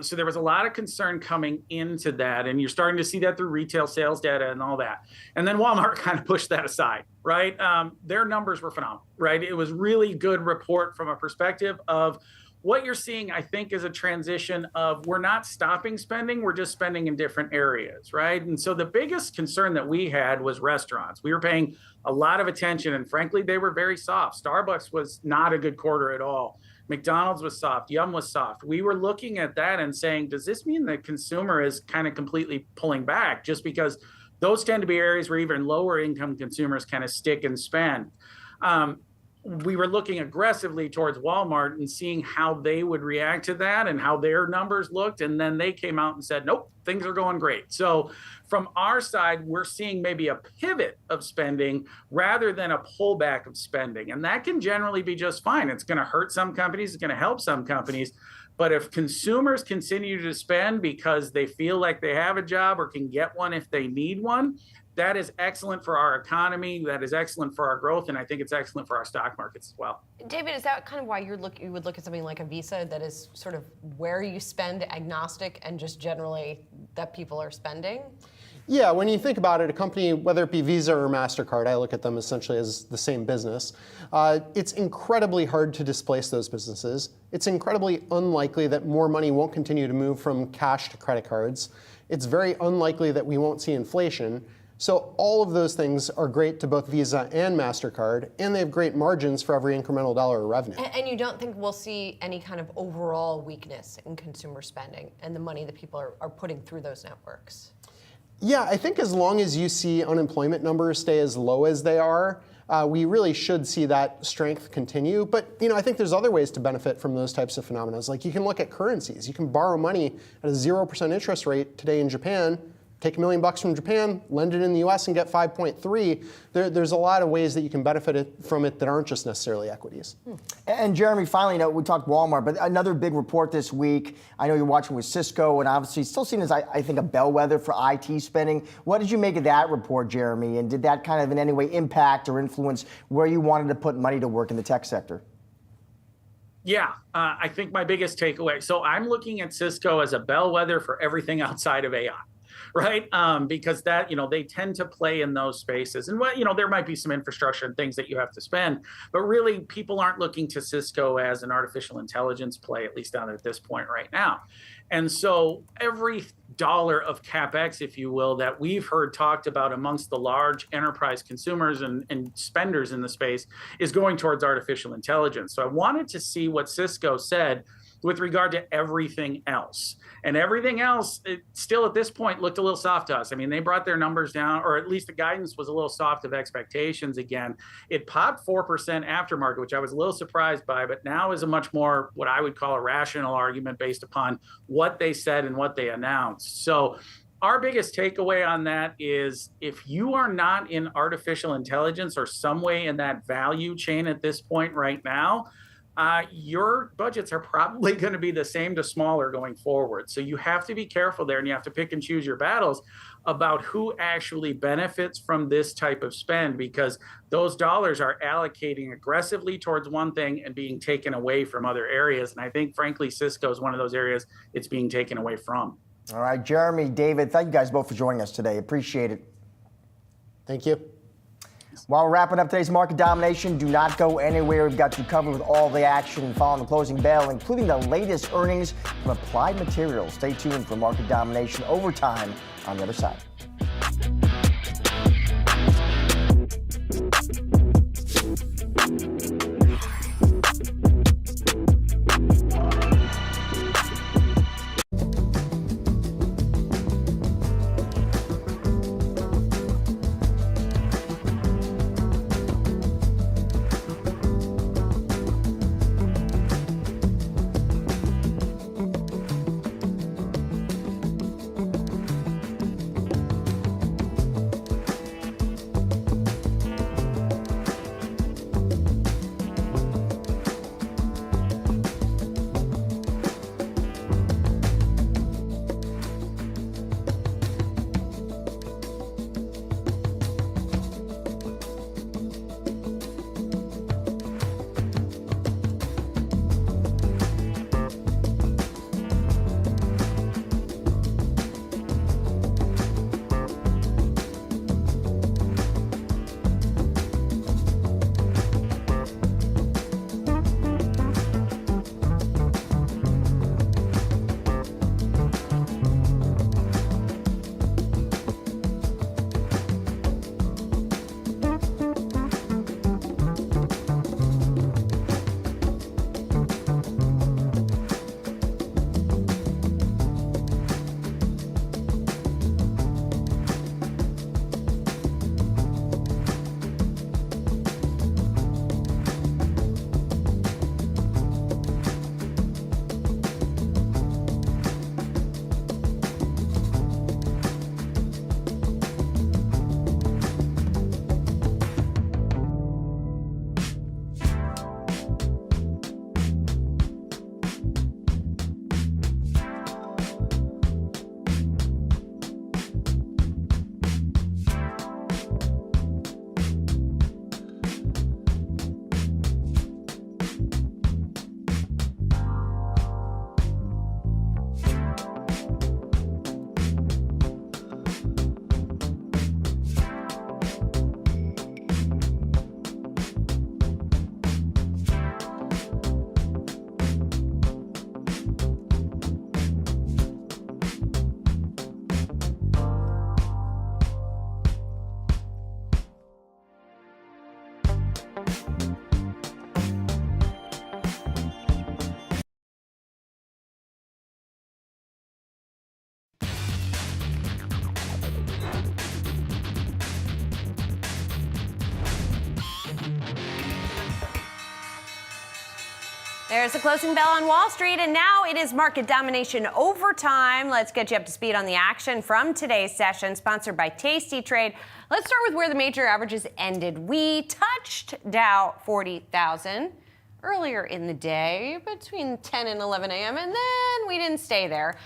So there was a lot of concern coming into that, and you're starting to see that through retail sales data and all that. And then Walmart kind of pushed that aside, right? Their numbers were phenomenal, right? It was really good report from a perspective of what you're seeing, I think, is a transition of we're not stopping spending, we're just spending in different areas, right? And so the biggest concern that we had was restaurants. We were paying a lot of attention, and frankly, they were very soft. Starbucks was not a good quarter at all. McDonald's was soft. Yum was soft. We were looking at that and saying, does this mean the consumer is kind of completely pulling back, just because those tend to be areas where even lower income consumers kind of stick and spend? We were looking aggressively towards Walmart and seeing how they would react to that and how their numbers looked. And then they came out and said, nope, things are going great. So from our side, we're seeing maybe a pivot of spending rather than a pullback of spending. And that can generally be just fine. It's going to hurt some companies. It's going to help some companies. But if consumers continue to spend because they feel like they have a job or can get one if they need one, that is excellent for our economy. That is excellent for our growth, and I think it's excellent for our stock markets as well. David, is that kind of why you would look at something like a Visa that is sort of where you spend, agnostic, and just generally that people are spending? Yeah, when you think about it, a company, whether it be Visa or MasterCard, I look at them essentially as the same business. It's incredibly hard to displace those businesses. It's incredibly unlikely that more money won't continue to move from cash to credit cards. It's very unlikely that we won't see inflation. So all of those things are great to both Visa and MasterCard, and they have great margins for every incremental dollar of revenue. And you don't think we'll see any kind of overall weakness in consumer spending and the money that people are putting through those networks? Yeah, I think as long as you see unemployment numbers stay as low as they are, we really should see that strength continue. But I think there's other ways to benefit from those types of phenomena. Like you can look at currencies. You can borrow money at a 0% interest rate today in Japan, take $1 million from Japan, lend it in the US and get 5.3. There's a lot of ways that you can benefit from it that aren't just necessarily equities. And Jeremy, finally, we talked Walmart, but another big report this week. I know you're watching with Cisco, and obviously still seen as, I think, a bellwether for IT spending. What did you make of that report, Jeremy? And did that kind of in any way impact or influence where you wanted to put money to work in the tech sector? Yeah, I think my biggest takeaway. So I'm looking at Cisco as a bellwether for everything outside of AI. Right? Because that, they tend to play in those spaces. And, there might be some infrastructure and things that you have to spend, but really people aren't looking to Cisco as an artificial intelligence play, at least at this point right now. And so every dollar of CapEx, if you will, that we've heard talked about amongst the large enterprise consumers and spenders in the space is going towards artificial intelligence. So I wanted to see what Cisco said with regard to everything else. And everything else, it still at this point looked a little soft to us. I mean, they brought their numbers down, or at least the guidance was a little soft of expectations again. It popped 4% aftermarket, which I was a little surprised by, but now is a much more what I would call a rational argument based upon what they said and what they announced. So our biggest takeaway on that is if you are not in artificial intelligence or some way in that value chain at this point right now, your budgets are probably going to be the same to smaller going forward. So you have to be careful there, and you have to pick and choose your battles about who actually benefits from this type of spend, because those dollars are allocating aggressively towards one thing and being taken away from other areas. And I think, frankly, Cisco is one of those areas it's being taken away from. All right, Jeremy, David, thank you guys both for joining us today. Appreciate it. Thank you. While we're wrapping up today's market domination, do not go anywhere. We've got you covered with all the action following the closing bell, including the latest earnings from Applied Materials. Stay tuned for market domination overtime on the other side. There's the closing bell on Wall Street, and now it is market domination overtime. Let's get you up to speed on the action from today's session, sponsored by Tasty Trade. Let's start with where the major averages ended. We touched Dow 40,000 earlier in the day, between 10 and 11 a.m., and then we didn't stay there.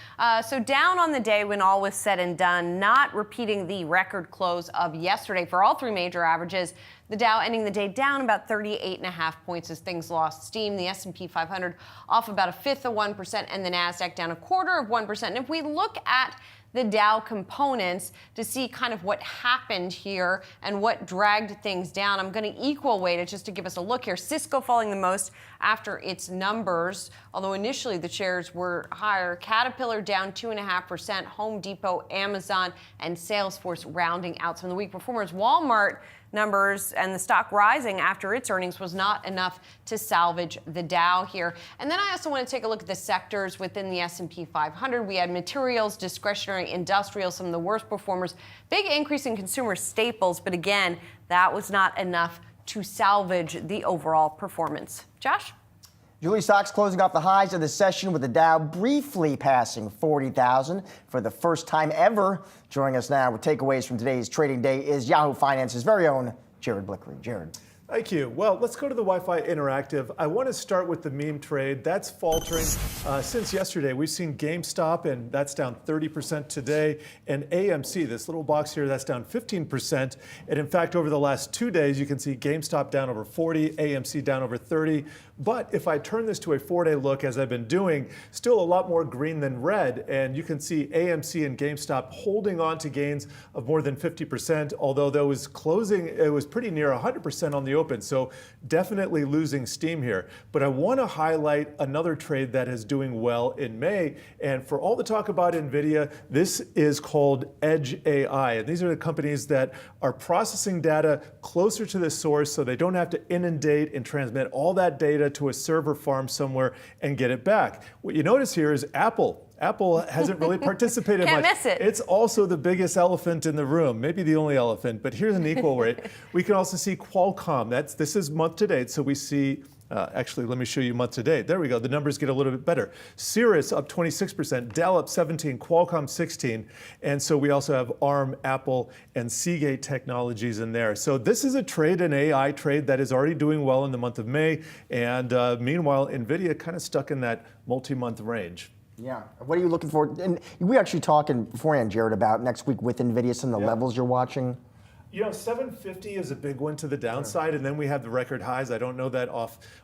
So down on the day when all was said and done, not repeating the record close of yesterday for all three major averages. The Dow ending the day down about 38.5 points as things lost steam. The S&P 500 off about 1/5 of 1%, and the Nasdaq down 1/4 of 1%. And if we look at the Dow components to see kind of what happened here and what dragged things down, I'm going to equal weight it just to give us a look here. Cisco falling the most after its numbers, although initially the shares were higher. Caterpillar down 2.5%, Home Depot, Amazon, and Salesforce rounding out some of the weak performers. Walmart numbers and the stock rising after its earnings was not enough to salvage the Dow here. And then I also want to take a look at the sectors within the S&P 500. We had materials, discretionary, industrial, some of the worst performers. Big increase in consumer staples, but again, that was not enough to salvage the overall performance. Josh? Julie, stocks closing off the highs of the session with the Dow briefly passing 40,000 for the first time ever. Joining us now with takeaways from today's trading day is Yahoo Finance's very own Jared Blickery. Jared. Thank you. Well, let's go to the Wi-Fi Interactive. I want to start with the meme trade. That's faltering since yesterday. We've seen GameStop, and that's down 30% today. And AMC, this little box here, that's down 15%. And in fact, over the last 2 days, you can see GameStop down over 40, AMC down over 30. But if I turn this to a 4-day look, as I've been doing, still a lot more green than red. And you can see AMC and GameStop holding on to gains of more than 50%, although there was closing, it was pretty near 100% on the open. So definitely losing steam here. But I want to highlight another trade that is doing well in May. And for all the talk about NVIDIA, this is called Edge AI. And these are the companies that are processing data closer to the source so they don't have to inundate and transmit all that data to a server farm somewhere and get it back. What you notice here is Apple. Apple hasn't really participated Can't much. miss it. It's also the biggest elephant in the room, maybe the only elephant, but here's an equal rate. We can also see Qualcomm. This is month to date, so we see actually, let me show you month to date. There we go. The numbers get a little bit better. Cirrus up 26%, Dell up 17%, Qualcomm 16%. And so we also have ARM, Apple, and Seagate Technologies in there. So this is a trade, an AI trade that is already doing well in the month of May. And meanwhile, NVIDIA kind of stuck in that multi-month range. Yeah. What are you looking for? And we actually talking beforehand, Jared, about next week with NVIDIA, some of the levels you're watching. You know, 750 is a big one to the downside, and then we have the record highs. I don't know that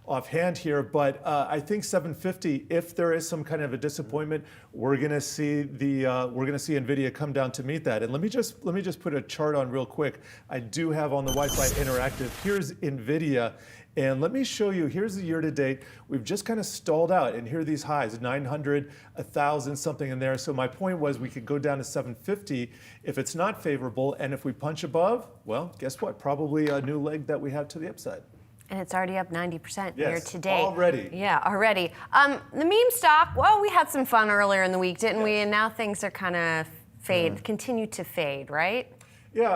offhand here, but I think 750. If there is some kind of a disappointment, we're going to see NVIDIA come down to meet that. And let me just put a chart on real quick. I do have on the Wi-Fi Interactive. Here's NVIDIA. And let me show you, here's the year to date. We've just kind of stalled out, and here are these highs, 900, 1,000, something in there. So my point was we could go down to 750 if it's not favorable, and if we punch above, well, guess what? Probably a new leg that we have to the upside. And it's already up 90% Yes, year to date. already. Yeah, already. The meme stock, well, we had some fun earlier in the week, didn't we? And now things are kind of continue to fade, right? Yeah,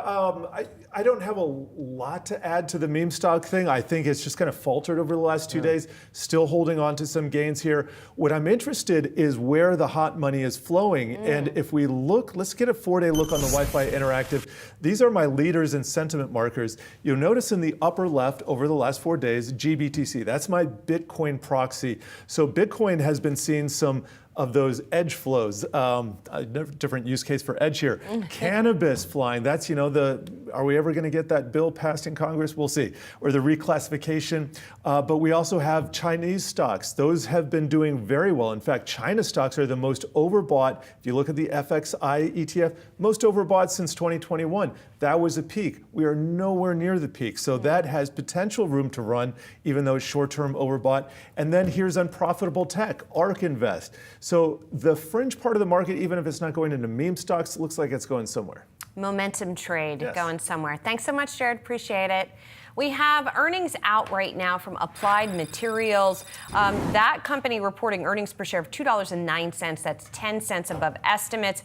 I don't have a lot to add to the meme stock thing. I think it's just kind of faltered over the last 2 days, still holding on to some gains here. What I'm interested is where the hot money is flowing. And if we look, let's get a 4-day look on the Wi-Fi Interactive. These are my leaders and sentiment markers. You'll notice in the upper left over the last 4 days, GBTC. That's my Bitcoin proxy. So Bitcoin has been seeing some of those edge flows, a different use case for edge here. Cannabis flying, that's, you know, are we ever gonna get that bill passed in Congress? We'll see. Or the reclassification. But we also have Chinese stocks. Those have been doing very well. In fact, China stocks are the most overbought. If you look at the FXI ETF, most overbought since 2021. That was a peak. We are nowhere near the peak. So that has potential room to run, even though it's short-term overbought. And then here's unprofitable tech, ARK Invest. So the fringe part of the market, even if it's not going into meme stocks, it looks like it's going somewhere. Momentum trade going somewhere. Thanks so much, Jared. Appreciate it. We have earnings out right now from Applied Materials. That company reporting earnings per share of $2.09. That's 10 cents above estimates.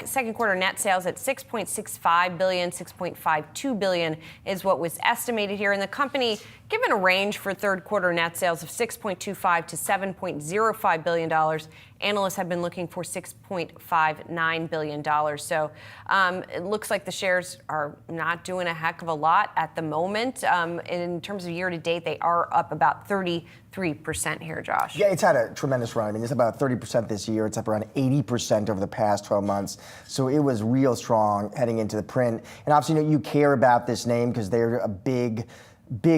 Second quarter net sales at $6.65 billion, $6.52 billion is what was estimated here. And the company given a range for third quarter net sales of $6.25 to $7.05 billion. Analysts have been looking for $6.59 billion. So it looks like the shares are not doing a heck of a lot at the moment. In terms of year to date, they are up about 33% here, Josh. Yeah, it's had a tremendous run. I mean, it's about 30% this year. It's up around 80% over the past 12 months. So it was real strong heading into the print. And obviously, you care about this name because they're a big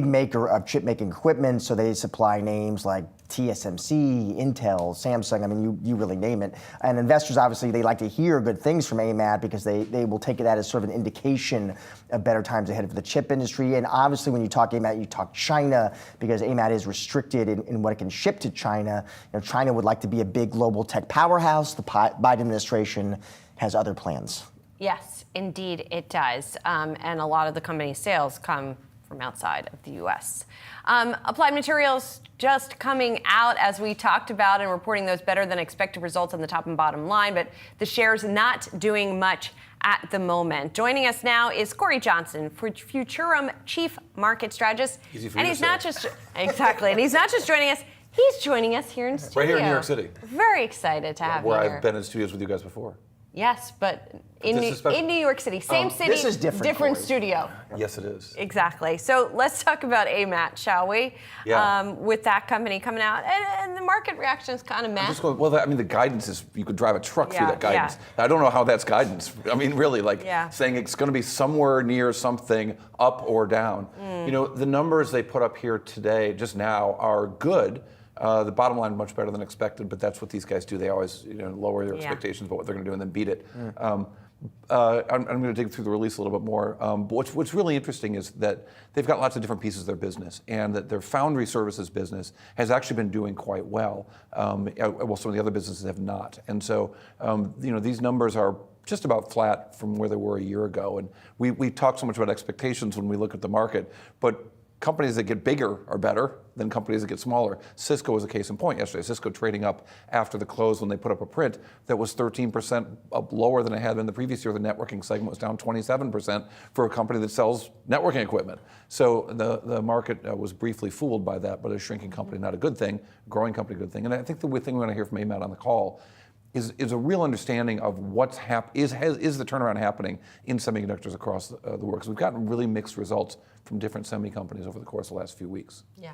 maker of chip making equipment. So they supply names like TSMC, Intel, Samsung. I mean, you really name it. And investors, obviously, they like to hear good things from AMAT because they will take that as sort of an indication of better times ahead for the chip industry. And obviously, when you talk AMAT, you talk China because AMAT is restricted in what it can ship to China. You know, China would like to be a big global tech powerhouse. The Biden administration has other plans. Yes. indeed it does. And a lot of the company's sales come from outside of the U.S. Applied Materials just coming out, as we talked about, and reporting those better than expected results on the top and bottom line, but the share's not doing much at the moment. Joining us now is Corey Johnson, Futurum Chief Market Strategist. Easy for and you he's to not say. just exactly, and he's not just joining us. He's joining us here in studio. Right here in New York City. Very excited to have you Where here. I've been in studios with you guys before. Yes, but in This is special. New York City, same city, this is different, Corey. studio. Yes, it is. Exactly. So let's talk about AMAT, shall we? Yeah. With that company coming out, and the market reaction is kind of meh. I mean, the guidance is you could drive a truck through Yeah, that guidance. yeah. I don't know how that's guidance. I mean, really, like Yeah. saying it's going to be somewhere near something up or down. You know, the numbers they put up here today, just now, are good. The bottom line much better than expected, but that's what these guys do. They always, lower their expectations about what they're going to do and then beat it. I'm going to dig through the release a little bit more. But what's really interesting is that they've got lots of different pieces of their business, and that their foundry services business has actually been doing quite well. Well, some of the other businesses have not, and so these numbers are just about flat from where they were a year ago. And we talk so much about expectations when we look at the market, but companies that get bigger are better than companies that get smaller. Cisco was a case in point yesterday. Cisco trading up after the close when they put up a print that was 13% up lower than it had been the previous year. The networking segment was down 27% for a company that sells networking equipment. So the market was briefly fooled by that, but a shrinking company, not a good thing. Growing company, good thing. And I think the thing we want to hear from AMAT on the call is a real understanding of what's is the turnaround happening in semiconductors across the world. Because we've gotten really mixed results from different semi companies over the course of the last few weeks. Yeah.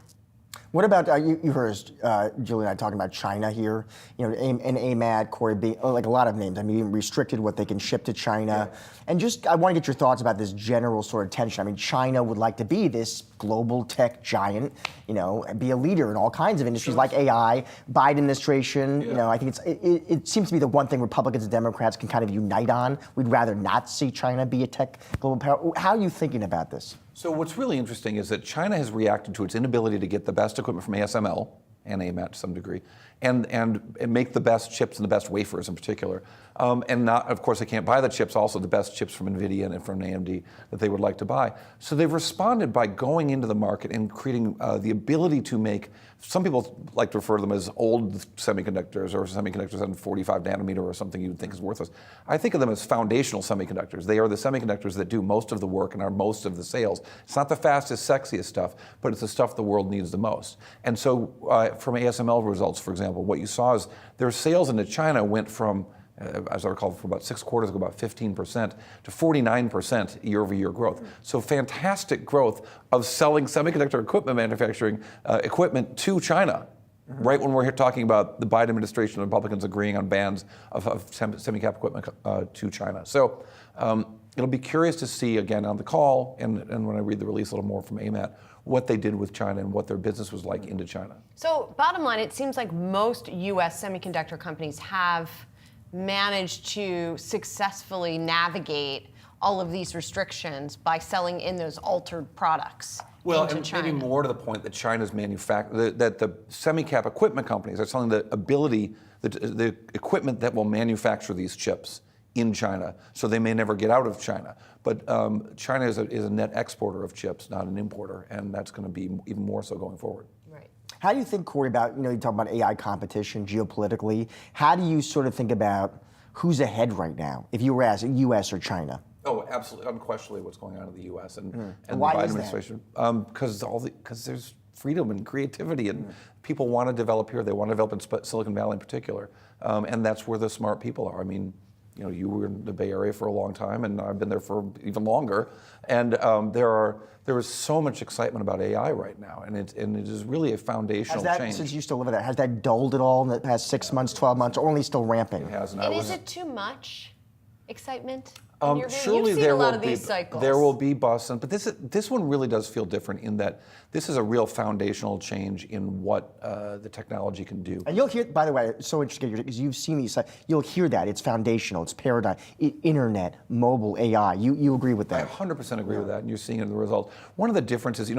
What about, you heard us, Julie and I talking about China here, and AMAT, Corey, like a lot of names, I mean, restricted what they can ship to China. Yeah. And just, I want to get your thoughts about this general sort of tension. I mean, China would like to be this global tech giant, be a leader in all kinds of industries like AI. Biden administration, I think it seems to be the one thing Republicans and Democrats can kind of unite on. We'd rather not see China be a tech global power. How are you thinking about this? So what's really interesting is that China has reacted to its inability to get the best equipment from ASML and AMAT to some degree, and make the best chips and the best wafers in particular. And not, of course, they can't buy the chips, also the best chips from NVIDIA and from AMD that they would like to buy. So they've responded by going into the market and creating the ability to make, some people like to refer to them as old semiconductors or semiconductors on 45 nanometer or something you would think is worthless. I think of them as foundational semiconductors. They are the semiconductors that do most of the work and are most of the sales. It's not the fastest, sexiest stuff, but it's the stuff the world needs the most. And so from ASML results, for example, what you saw is their sales into China went from, as I recall, for about 6 quarters ago, about 15% to 49% year-over-year growth. So fantastic growth of selling semiconductor equipment manufacturing equipment to China, right when we're here talking about the Biden administration and Republicans agreeing on bans of semi-cap equipment to China. So it'll be curious to see again on the call and when I read the release a little more from AMAT, what they did with China and what their business was like into China. So bottom line, it seems like most U.S. semiconductor companies have managed to successfully navigate all of these restrictions by selling in those altered products into China. Maybe more to the point that China's that the semi-cap equipment companies are selling the ability, the equipment that will manufacture these chips in China, so they may never get out of China. But China is a net exporter of chips, not an importer, and that's going to be even more so going forward. How do you think, Corey, about, you talk about AI competition geopolitically, how do you sort of think about who's ahead right now, if you were asked, US or China? Oh, absolutely, unquestionably what's going on in the US and the Why Biden is that? administration. Because there's freedom and creativity and people want to develop here, they want to develop in Silicon Valley in particular, and that's where the smart people are. I mean, you were in the Bay Area for a long time, and I've been there for even longer. And there is so much excitement about AI right now, and it is really a foundational change. Since you still live in that, has that dulled at all in the past 6 months, 12 months, or only still ramping? It has. And is it too much excitement? Surely You've seen a lot of these cycles. There will be busts, but this one really does feel different in that this is a real foundational change in what the technology can do. And you'll hear, by the way, it's so interesting because you've seen these. You'll hear that it's foundational, it's paradigm, internet, mobile, AI. You agree with that? I 100% agree with that, and you're seeing it in the results. One of the differences,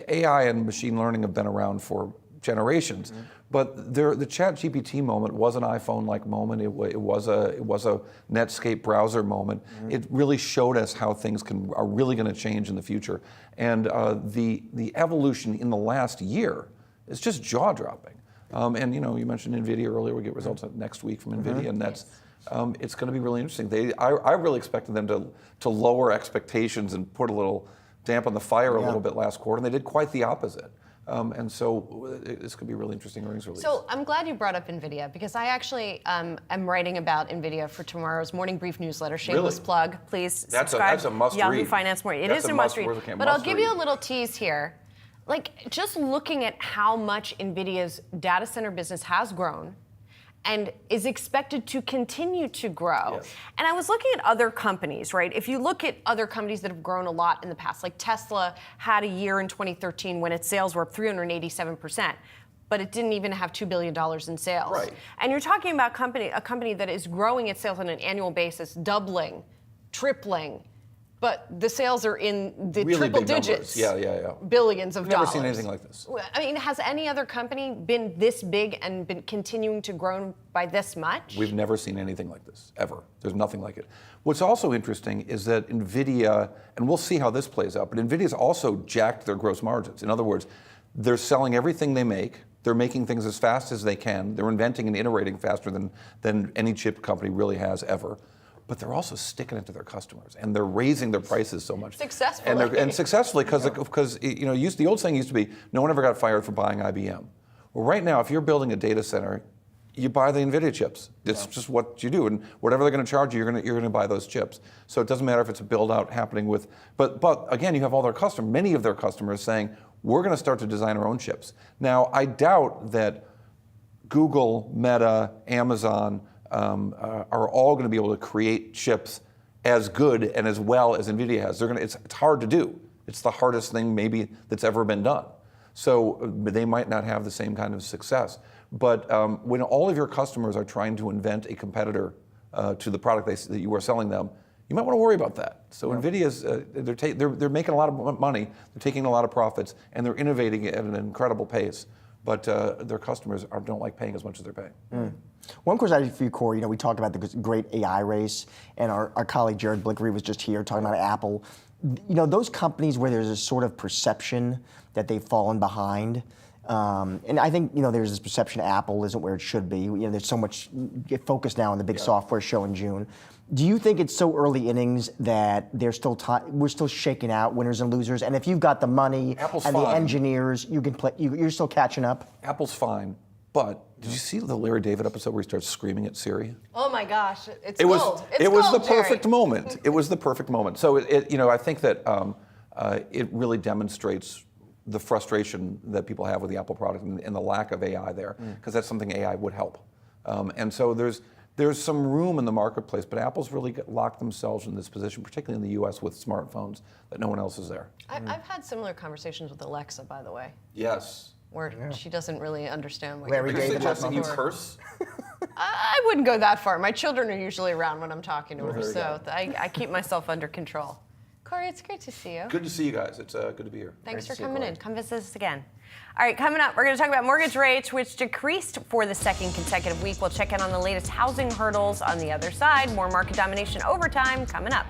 AI and machine learning have been around for generations. But the ChatGPT moment was an iPhone-like moment. It was a Netscape browser moment. It really showed us how things are really going to change in the future. And the evolution in the last year is just jaw-dropping. And you mentioned NVIDIA earlier. We get results next week from NVIDIA, and that's it's going to be really interesting. I really expected them to lower expectations and put a little damp on the fire a little bit last quarter, and they did quite the opposite. And so this could be a really interesting earnings release. So I'm glad you brought up NVIDIA, because I actually am writing about NVIDIA for tomorrow's Morning Brief newsletter. Shameless plug. Please subscribe. That's a must Yahoo read. Finance Morning. It is a must read. But I'll give you a little tease here. Like, just looking at how much NVIDIA's data center business has grown and is expected to continue to grow. Yes. And I was looking at other companies, right? If you look at other companies that have grown a lot in the past, like Tesla had a year in 2013 when its sales were up 387%, but it didn't even have $2 billion in sales. Right. And you're talking about a company that is growing its sales on an annual basis, doubling, tripling, but the sales are in the really triple big digits. Numbers. Yeah. Billions of dollars. Never seen anything like this. I mean, has any other company been this big and been continuing to grow by this much? We've never seen anything like this, ever. There's nothing like it. What's also interesting is that NVIDIA, and we'll see how this plays out, but NVIDIA's also jacked their gross margins. In other words, they're selling everything they make. They're making things as fast as they can. They're inventing and iterating faster than any chip company really has ever. But they're also sticking it to their customers, and they're raising their prices so much. Successfully. And successfully, because the old saying used to be, no one ever got fired for buying IBM. Well, right now, if you're building a data center, you buy the NVIDIA chips. It's just what you do, and whatever they're going to charge you, you're going to buy those chips. So it doesn't matter if it's a build out happening with, but again, you have all their customers, many of their customers saying, we're going to start to design our own chips. Now, I doubt that Google, Meta, Amazon, are all going to be able to create chips as good and as well as NVIDIA has. It's hard to do. It's the hardest thing maybe that's ever been done. So they might not have the same kind of success. But when all of your customers are trying to invent a competitor to the product that you are selling them, you might want to worry about that. So NVIDIA's they're making a lot of money, they're taking a lot of profits, and they're innovating at an incredible pace. But their customers don't like paying as much as they're paying. One question I have for you, Corey. We talked about the great AI race, and our colleague Jared Blickery was just here talking about Apple. Those companies where there's a sort of perception that they've fallen behind, and I think there's this perception Apple isn't where it should be. There's so much focus now on the big software show in June. Do you think it's so early innings that we're still shaking out winners and losers? And if you've got the money the engineers, you can play. You're still catching up. Apple's fine, but did you see the Larry David episode where he starts screaming at Siri? Oh my gosh, it was the perfect moment. It was the perfect moment. So I think that it really demonstrates the frustration that people have with the Apple product and the lack of AI there, because that's something AI would help. And so there's some room in the marketplace, but Apple's really locked themselves in this position, particularly in the U.S. with smartphones, that no one else is there. I've had similar conversations with Alexa, by the way. Yes. Where she doesn't really understand what Larry you're David suggesting you curse? I wouldn't go that far. My children are usually around when I'm talking to her, so I keep myself under control. Corey, it's great to see you. Good to see you guys. It's good to be here. Thanks for coming in. Come visit us again. All right, coming up, we're going to talk about mortgage rates, which decreased for the second consecutive week. We'll check in on the latest housing hurdles on the other side. More market domination overtime coming up.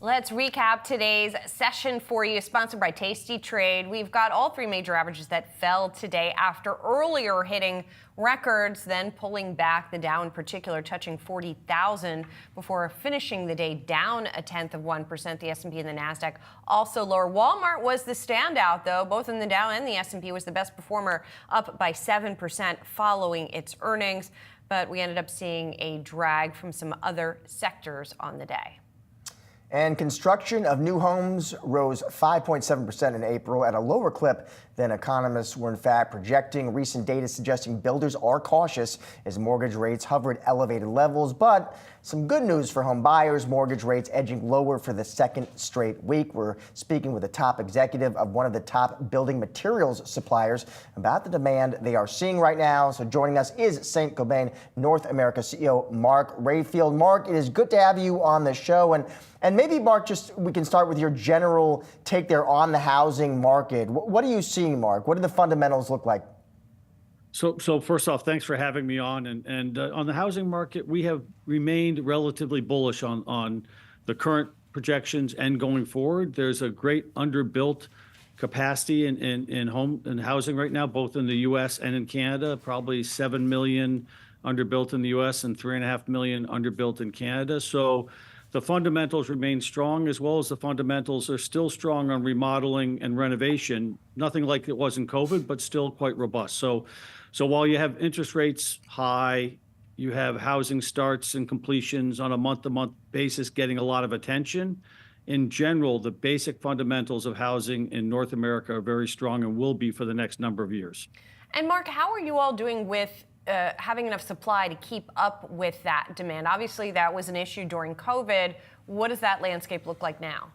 Let's recap today's session for you, sponsored by Tasty Trade. We've got all three major averages that fell today after earlier hitting records, then pulling back, the Dow in particular touching 40,000 before finishing the day down 0.1%. The S&P and the Nasdaq also lower. Walmart was the standout, though. Both in the Dow and the S&P was the best performer, up by 7% following its earnings. But we ended up seeing a drag from some other sectors on the day. And construction of new homes rose 5.7% in April at a lower clip than economists were in fact projecting. Recent data suggesting builders are cautious as mortgage rates hover at elevated levels. But some good news for home buyers, mortgage rates edging lower for the second straight week. We're speaking with a top executive of one of the top building materials suppliers about the demand they are seeing right now. So joining us is St. Gobain North America CEO Mark Rayfield. Mark, it is good to have you on the show. And maybe, Mark, just we can start with your general take there on the housing market. What are you seeing, Mark? What do the fundamentals look like? So first off, thanks for having me on. And on the housing market, we have remained relatively bullish on the current projections and going forward. There's a great underbuilt capacity in home and housing right now, both in the U.S. and in Canada. Probably 7 million underbuilt in the U.S. and 3.5 million underbuilt in Canada. So the fundamentals remain strong, as well as the fundamentals are still strong on remodeling and renovation. Nothing like it was in COVID, but still quite robust. So while you have interest rates high, you have housing starts and completions on a month-to-month basis getting a lot of attention. In general, the basic fundamentals of housing in North America are very strong and will be for the next number of years. And Mark, how are you all doing with having enough supply to keep up with that demand? Obviously, that was an issue during COVID. What does that landscape look like now?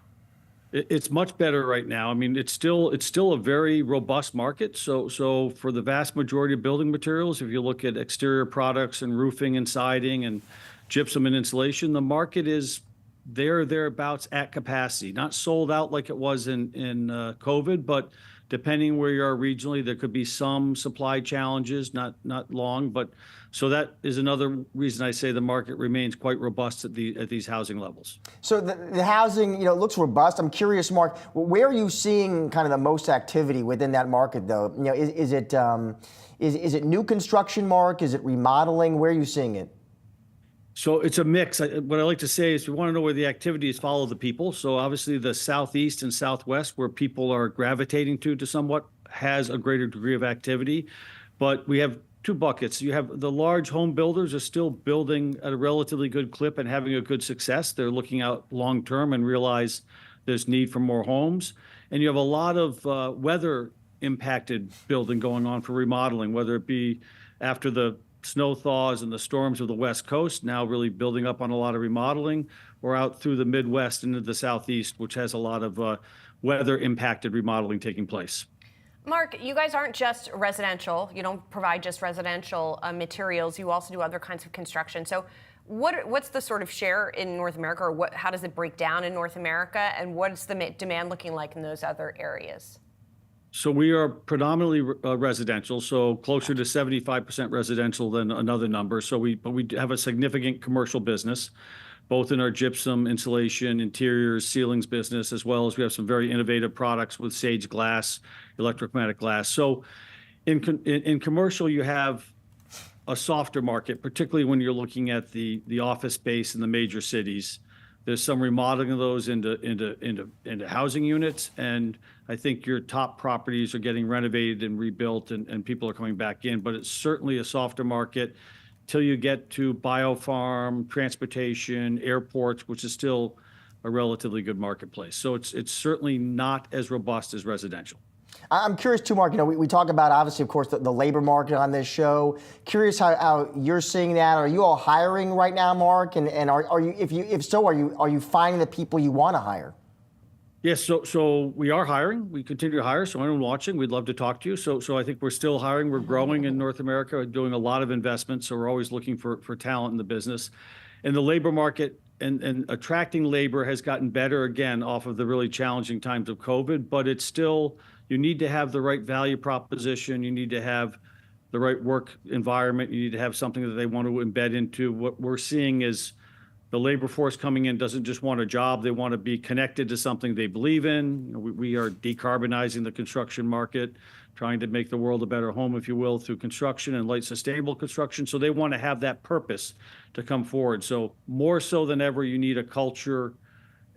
It's much better right now. I mean, it's still a very robust market. So for the vast majority of building materials, if you look at exterior products and roofing and siding and gypsum and insulation, the market is thereabouts at capacity. Not sold out like it was in COVID, but depending where you are regionally, there could be some supply challenges, not long, but so that is another reason I say the market remains quite robust at these housing levels. So the housing, looks robust. I'm curious, Mark, where are you seeing kind of the most activity within that market, though? Is it new construction, Mark? Is it remodeling? Where are you seeing it? So it's a mix. What I like to say is, if you want to know where the activity is, follow the people. So obviously the Southeast and Southwest, where people are gravitating to somewhat, has a greater degree of activity. But we have two buckets. You have the large home builders are still building at a relatively good clip and having a good success. They're looking out long term and realize there's need for more homes. And you have a lot of weather impacted building going on for remodeling, whether it be after the snow thaws and the storms of the West Coast, now really building up on a lot of remodeling, or out through the Midwest into the Southeast, which has a lot of weather impacted remodeling taking place. Mark, you guys aren't just residential. You don't provide just residential materials. You also do other kinds of construction. So what's the sort of share in North America, or how does it break down in North America, and what's the demand looking like in those other areas? So we are predominantly residential, so closer to 75% residential than another number. But we have a significant commercial business, both in our gypsum, insulation, interiors, ceilings business, as well as we have some very innovative products with Sage glass, electromagnetic glass. So in commercial, you have a softer market, particularly when you're looking at the office space in the major cities. There's some remodeling of those into housing units, and I think your top properties are getting renovated and rebuilt, and people are coming back in. But it's certainly a softer market till you get to biofarm, transportation, airports, which is still a relatively good marketplace. So it's certainly not as robust as residential. I'm curious too, Mark, we talk about, obviously, of course, the labor market on this show. Curious how you're seeing that. Are you all hiring right now, Mark? And are you, if so, are you finding the people you want to hire? Yes, so we are hiring. We continue to hire. So anyone watching, we'd love to talk to you. So I think we're still hiring. We're growing in North America, doing a lot of investments. So we're always looking for talent in the business. And the labor market and attracting labor has gotten better again off of the really challenging times of COVID, but it's still, you need to have the right value proposition. You need to have the right work environment. You need to have something that they want to embed into. What we're seeing is The labor force coming in doesn't just want a job. They want to be connected to something they believe in. You know, we are decarbonizing the construction market, trying to make the world a better home, if you will, through construction and light sustainable construction. So they want to have that purpose to come forward. So more so than ever, you need a culture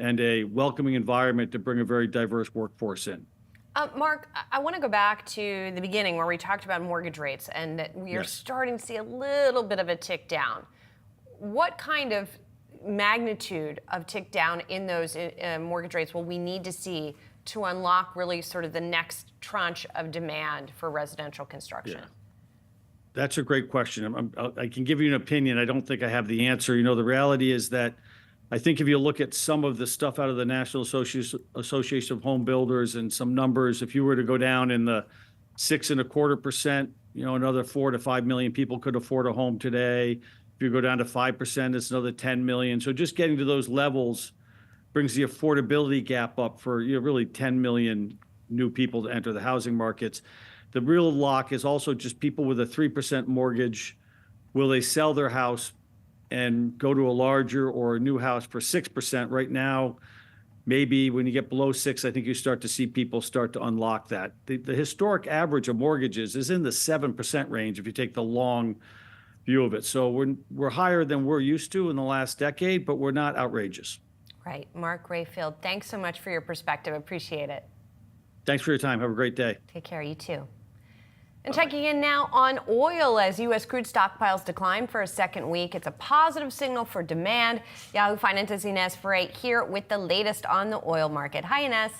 and a welcoming environment to bring a very diverse workforce in. Mark, I want to go back to the beginning where we talked about mortgage rates and that we are Yes. starting to see a little bit of a tick down. What kind of magnitude of tick down in those mortgage rates will we need to see to unlock really sort of the next tranche of demand for residential construction? Yeah. That's a great question. I can give you an opinion. I don't think I have the answer. You know, the reality is that I think if you look at some of the stuff out of the National Association of Home Builders and some numbers, if you were to go down in the 6.25%, you know, another 4 to 5 million people could afford a home today. If you go down to 5%, it's another 10 million. So just getting to those levels brings the affordability gap up for, you know, really 10 million new people to enter the housing markets. The real lock is also just people with a 3% mortgage. Will they sell their house and go to a larger or a new house for 6%? Right now, maybe when you get below 6, I think you start to see people start to unlock that. The historic average of mortgages is in the 7% range if you take the long view of it. So we're higher than we're used to in the last decade, but we're not outrageous. Right. Mark Rayfield, thanks so much for your perspective. Appreciate it. Thanks for your time. Have a great day. Take care. You too. And checking in now on oil as U.S. crude stockpiles decline for a second week. It's a positive signal for demand. Yahoo Finance's Ines Ferre here with the latest on the oil market. Hi, Ines.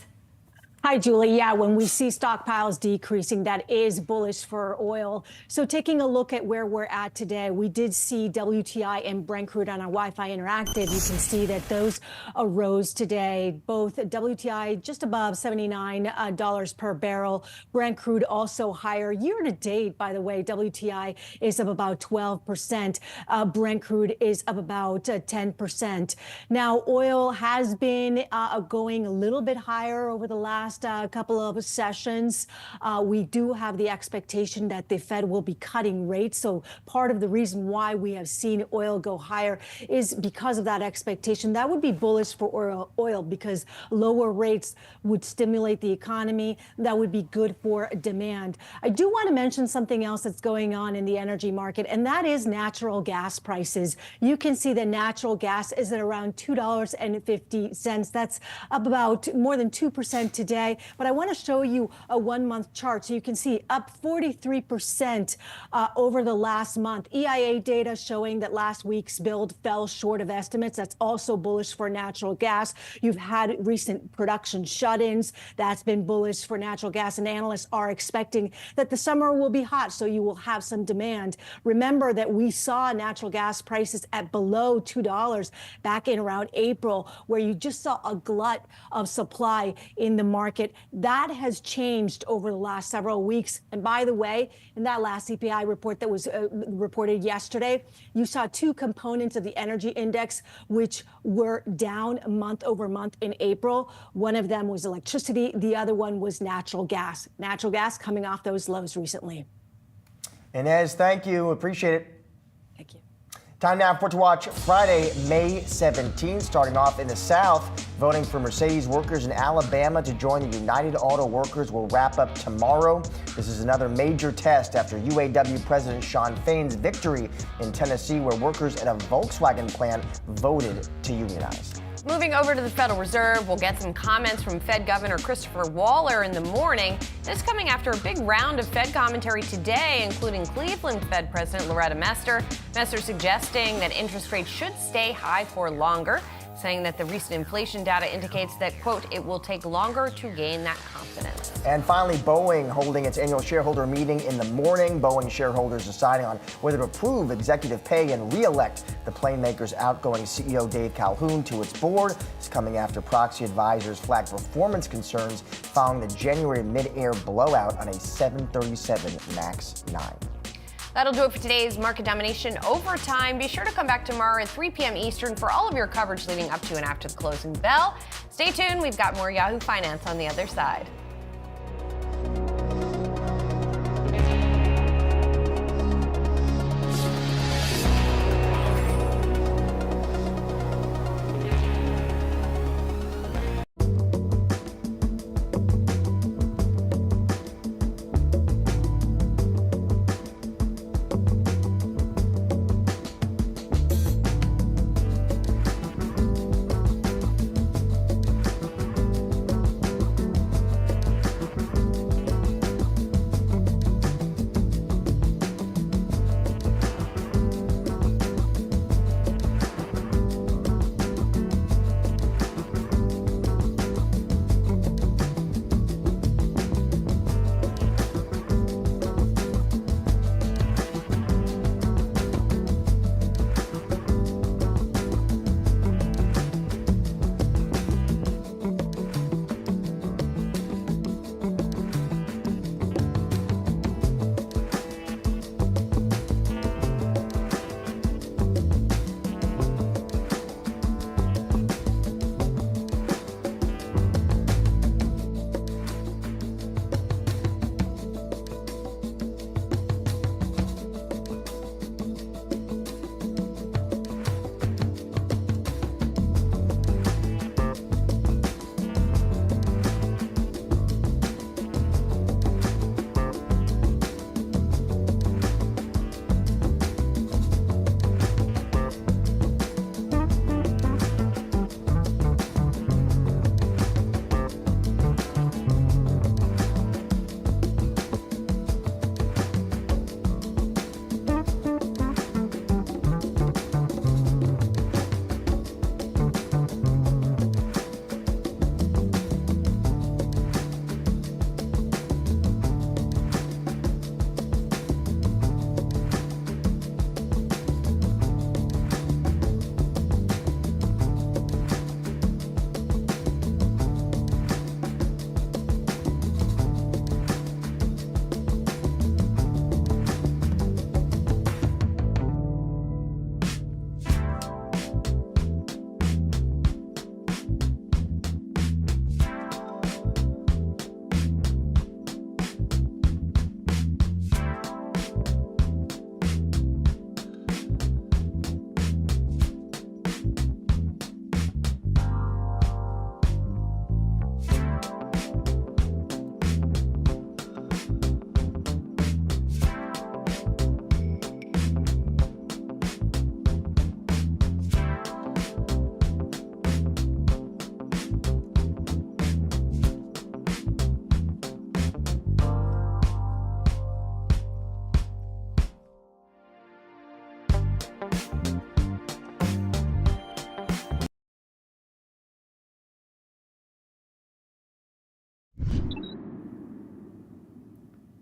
Hi, Julie. Yeah, when we see stockpiles decreasing, that is bullish for oil. So taking a look at where we're at today, we did see WTI and Brent crude on our Wi-Fi Interactive. You can see that those arose today. Both WTI just above $79 per barrel. Brent crude also higher. Year to date, by the way, WTI is up about 12%. Brent crude is up about 10%. Now, oil has been going a little bit higher over the last couple of sessions. We do have the expectation that the Fed will be cutting rates. So part of the reason why we have seen oil go higher is because of that expectation. That would be bullish for oil because lower rates would stimulate the economy. That would be good for demand. I do want to mention something else that's going on in the energy market, and that is natural gas prices. You can see that natural gas is at around $2.50. That's up about more than 2% today. But I want to show you a 1-month chart so you can see up 43% over the last month. EIA data showing that last week's build fell short of estimates. That's also bullish for natural gas. You've had recent production shut-ins. That's been bullish for natural gas, and analysts are expecting that the summer will be hot, so you will have some demand. Remember that we saw natural gas prices at below $2 back in around April, where you just saw a glut of supply in the market. That has changed over the last several weeks. And by the way, in that last CPI report that was reported yesterday, you saw two components of the energy index which were down month over month in April. One of them was electricity. The other one was natural gas. Natural gas coming off those lows recently. Inez, thank you. Appreciate it. Thank you. Time now for To Watch Friday, May 17th. Starting off in the South, voting for Mercedes workers in Alabama to join the United Auto Workers will wrap up tomorrow. This is another major test after UAW President Shawn Fain's victory in Tennessee, where workers at a Volkswagen plant voted to unionize. Moving over to the Federal Reserve, we'll get some comments from Fed Governor Christopher Waller in the morning. This coming after a big round of Fed commentary today, including Cleveland Fed President Loretta Mester. Mester suggesting that interest rates should stay high for longer, saying that the recent inflation data indicates that, quote, it will take longer to gain that confidence. And finally, Boeing holding its annual shareholder meeting in the morning. Boeing shareholders deciding on whether to approve executive pay and re-elect the plane maker's outgoing CEO Dave Calhoun to its board. It's coming after proxy advisors flagged performance concerns following the January mid-air blowout on a 737 MAX 9. That'll do it for today's Market Domination Overtime. Be sure to come back tomorrow at 3 p.m. Eastern for all of your coverage leading up to and after the closing bell. Stay tuned. We've got more Yahoo Finance on the other side.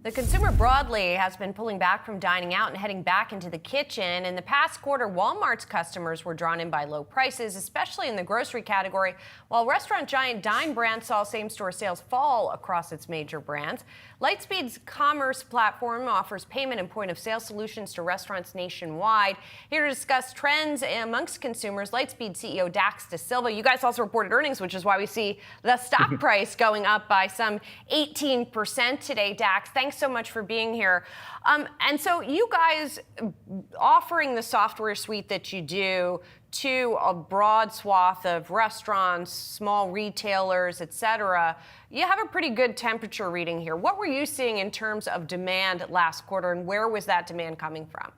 The consumer broadly has been pulling back from dining out and heading back into the kitchen. In the past quarter, Walmart's customers were drawn in by low prices, especially in the grocery category, while restaurant giant Dine Brands saw same-store sales fall across its major brands. Lightspeed's commerce platform offers payment and point-of-sale solutions to restaurants nationwide. Here to discuss trends amongst consumers, Lightspeed CEO Dax Da Silva. You guys also reported earnings, which is why we see the stock price going up by some 18% today. Dax, thanks so much for being here. And so you guys offering the software suite that you do to a broad swath of restaurants, small retailers, et cetera, you have a pretty good temperature reading here. What were you seeing in terms of demand last quarter, and where was that demand coming from?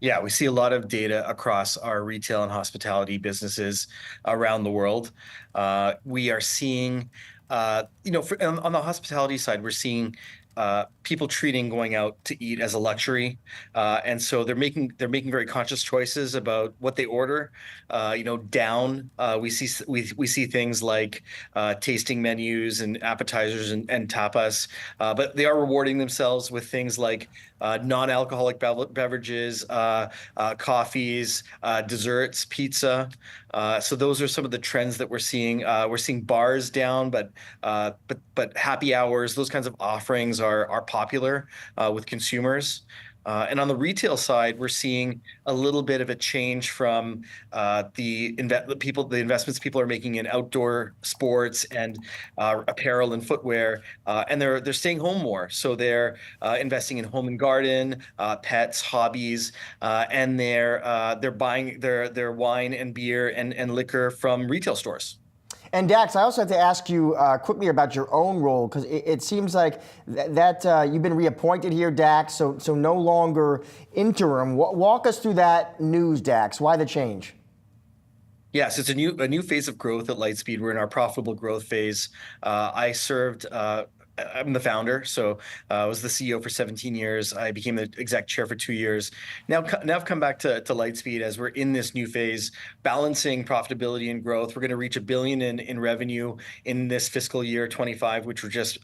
Yeah, we see a lot of data across our retail and hospitality businesses around the world. We are seeing, on the hospitality side, we're seeing people treating going out to eat as a luxury, and so they're making very conscious choices about what they order. We see things like tasting menus and appetizers and tapas, but they are rewarding themselves with things like non-alcoholic beverages, coffees, desserts, pizza. So those are some of the trends that we're seeing. We're seeing bars down, but happy hours, those kinds of offerings are popular with consumers. And on the retail side, we're seeing a little bit of a change from the investments people are making in outdoor sports and apparel and footwear, and they're staying home more. So they're investing in home and garden, pets, hobbies, and they're buying their wine and beer and liquor from retail stores. And Dax, I also have to ask you quickly about your own role, because it seems like that you've been reappointed here, Dax, so no longer interim. Walk us through that news, Dax. Why the change? Yes, it's a new phase of growth at Lightspeed. We're in our profitable growth phase. I'm the founder, so I was the CEO for 17 years. I became the exec chair for 2 years. Now I've come back to Lightspeed as we're in this new phase, balancing profitability and growth. We're going to reach $1 billion in revenue in this fiscal year 25, which we're just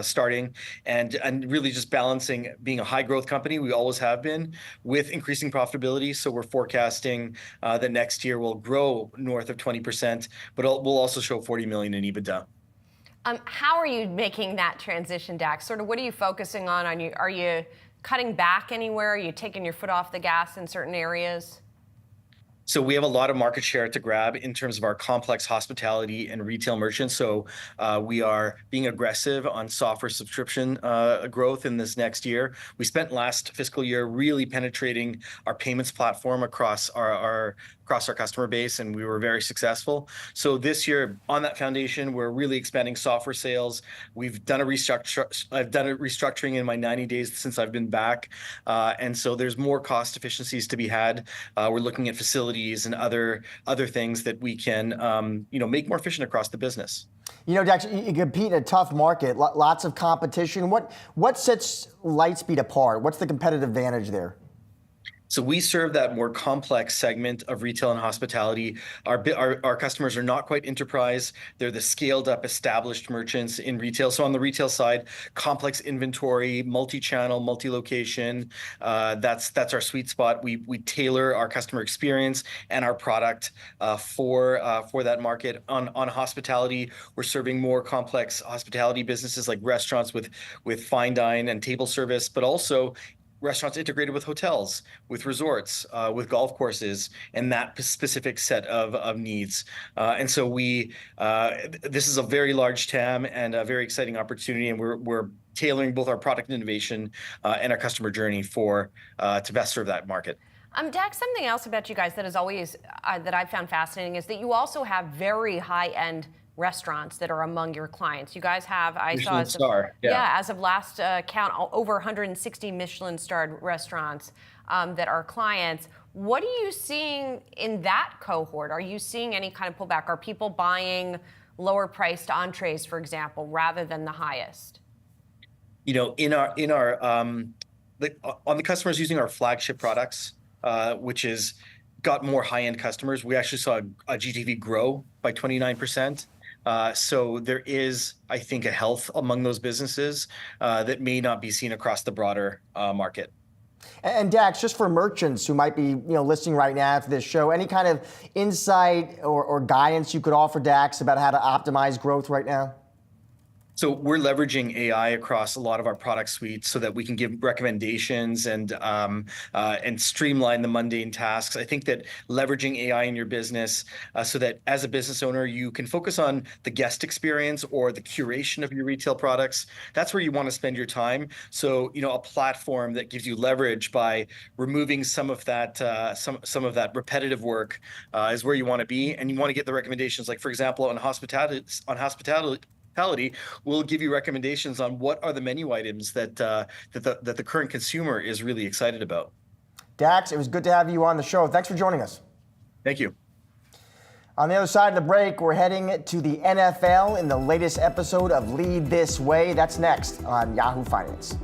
starting, and really just balancing being a high growth company, we always have been, with increasing profitability. So we're forecasting that next year will grow north of 20%, but we'll also show 40 million in EBITDA. How are you making that transition, Dax? Sort of what are you focusing on? Are you cutting back anywhere? Are you taking your foot off the gas in certain areas? So we have a lot of market share to grab in terms of our complex hospitality and retail merchants. So we are being aggressive on software subscription growth in this next year. We spent last fiscal year really penetrating our payments platform across our customer base, and we were very successful. So this year, on that foundation, we're really expanding software sales. I've done a restructuring in my 90 days since I've been back, and so there's more cost efficiencies to be had. We're looking at facilities and other things that we can make more efficient across the business. Dax, you compete in a tough market, lots of competition. What sets Lightspeed apart? What's the competitive advantage there? So we serve that more complex segment of retail and hospitality. Our customers are not quite enterprise. They're the scaled up, established merchants in retail. So on the retail side, complex inventory, multi-channel, multi-location, that's our sweet spot. We tailor our customer experience and our product for that market. On hospitality, we're serving more complex hospitality businesses like restaurants with fine dine and table service, but also restaurants integrated with hotels, with resorts, with golf courses, and that specific set of needs. And so this is a very large TAM and a very exciting opportunity, and we're tailoring both our product innovation and our customer journey to best serve that market. Dax, something else about you guys that is always that I've found fascinating is that you also have very high-end restaurants that are among your clients. You guys have, as of last count, over 160 Michelin-starred restaurants that are clients. What are you seeing in that cohort? Are you seeing any kind of pullback? Are people buying lower-priced entrees, for example, rather than the highest? On the customers using our flagship products, which is got more high-end customers, we actually saw a GTV grow by 29%. So there is, I think, a health among those businesses that may not be seen across the broader market. And Dax, just for merchants who might be listening right now after this show, any kind of insight or guidance you could offer, Dax, about how to optimize growth right now? So we're leveraging AI across a lot of our product suites so that we can give recommendations and streamline the mundane tasks. I think that leveraging AI in your business so that as a business owner, you can focus on the guest experience or the curation of your retail products. That's where you want to spend your time. So, a platform that gives you leverage by removing some of that some of that repetitive work is where you want to be. And you want to get the recommendations, like, for example, on hospitality, we'll give you recommendations on what are the menu items that the current consumer is really excited about. Dax, it was good to have you on the show. Thanks for joining us. Thank you. On the other side of the break, we're heading to the NFL in the latest episode of Lead This Way. That's next on Yahoo Finance.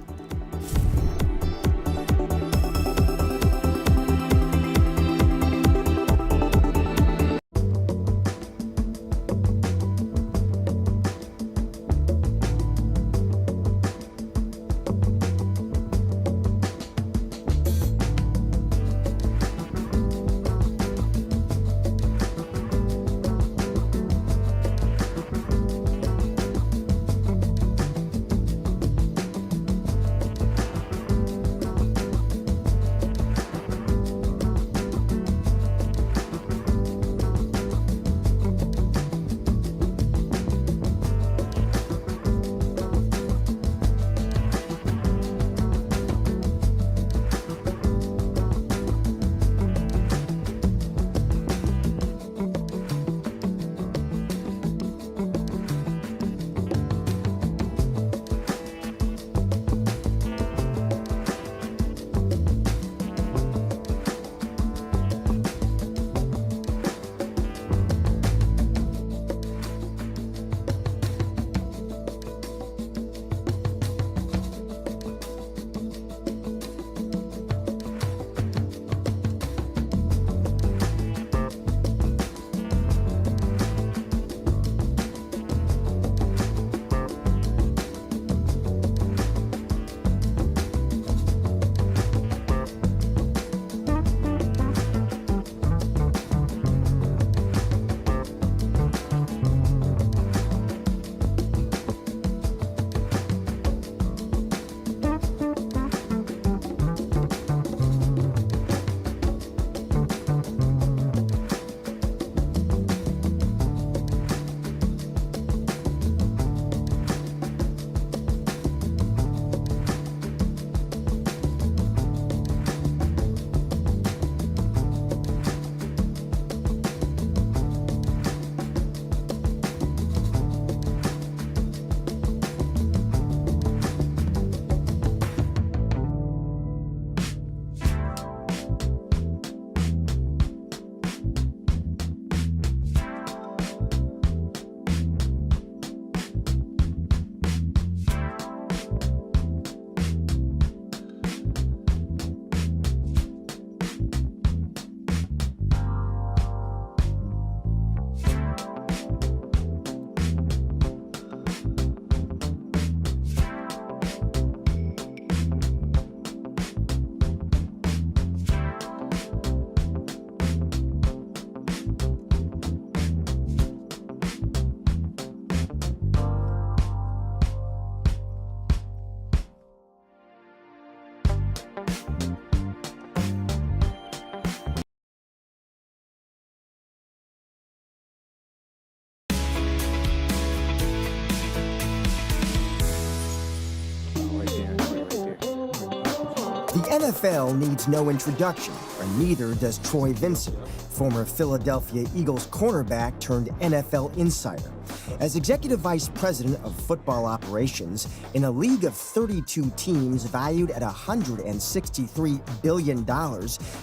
The NFL needs no introduction, and neither does Troy Vincent, former Philadelphia Eagles cornerback turned NFL insider. As executive vice president of football operations in a league of 32 teams valued at $163 billion,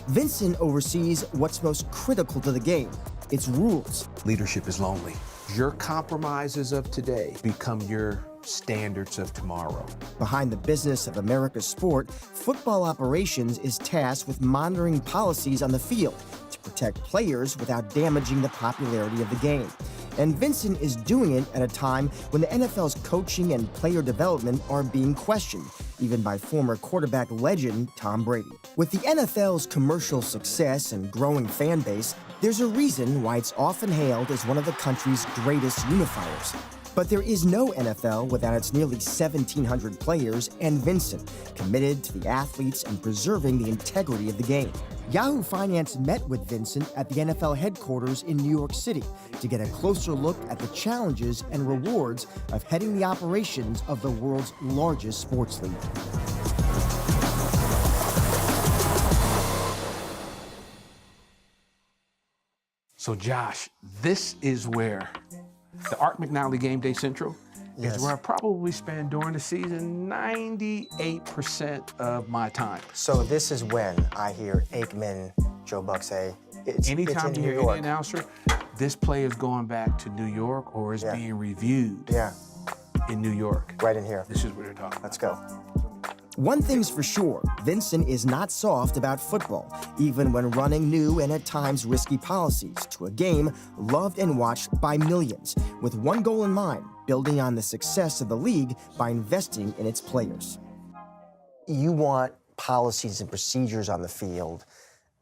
Vincent oversees what's most critical to the game, its rules. Leadership is lonely. Your compromises of today become your standards of tomorrow. Behind the business of America's sport, football operations is tasked with monitoring policies on the field to protect players without damaging the popularity of the game. And Vincent is doing it at a time when the NFL's coaching and player development are being questioned, even by former quarterback legend Tom Brady. With the NFL's commercial success and growing fan base, there's a reason why it's often hailed as one of the country's greatest unifiers. But there is no NFL without its nearly 1,700 players and Vincent, committed to the athletes and preserving the integrity of the game. Yahoo Finance met with Vincent at the NFL headquarters in New York City to get a closer look at the challenges and rewards of heading the operations of the world's largest sports league. So Josh, this is where the Art McNally Game Day Central is where I probably spend during the season 98% of my time. So this is when I hear Aikman, Joe Buck say, Anytime it's you in hear New York. any announcer, this play is going back to New York or is being reviewed in New York. Right in here. This is what they're talking about. Let's go. One thing's for sure, Vincent is not soft about football, even when running new and at times risky policies to a game loved and watched by millions, with one goal in mind, building on the success of the league by investing in its players. You want policies and procedures on the field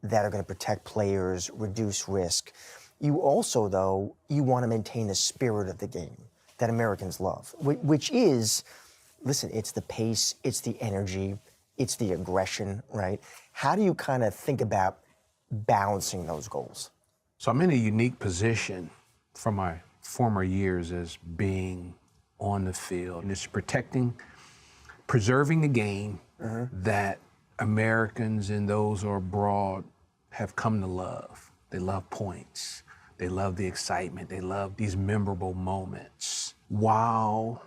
that are going to protect players, reduce risk. You also, though, you want to maintain the spirit of the game that Americans love, which is, listen, it's the pace, it's the energy, it's the aggression, right? How do you kind of think about balancing those goals? So I'm in a unique position from my former years as being on the field. And it's preserving the game that Americans and those who are abroad have come to love. They love points. They love the excitement. They love these memorable moments, while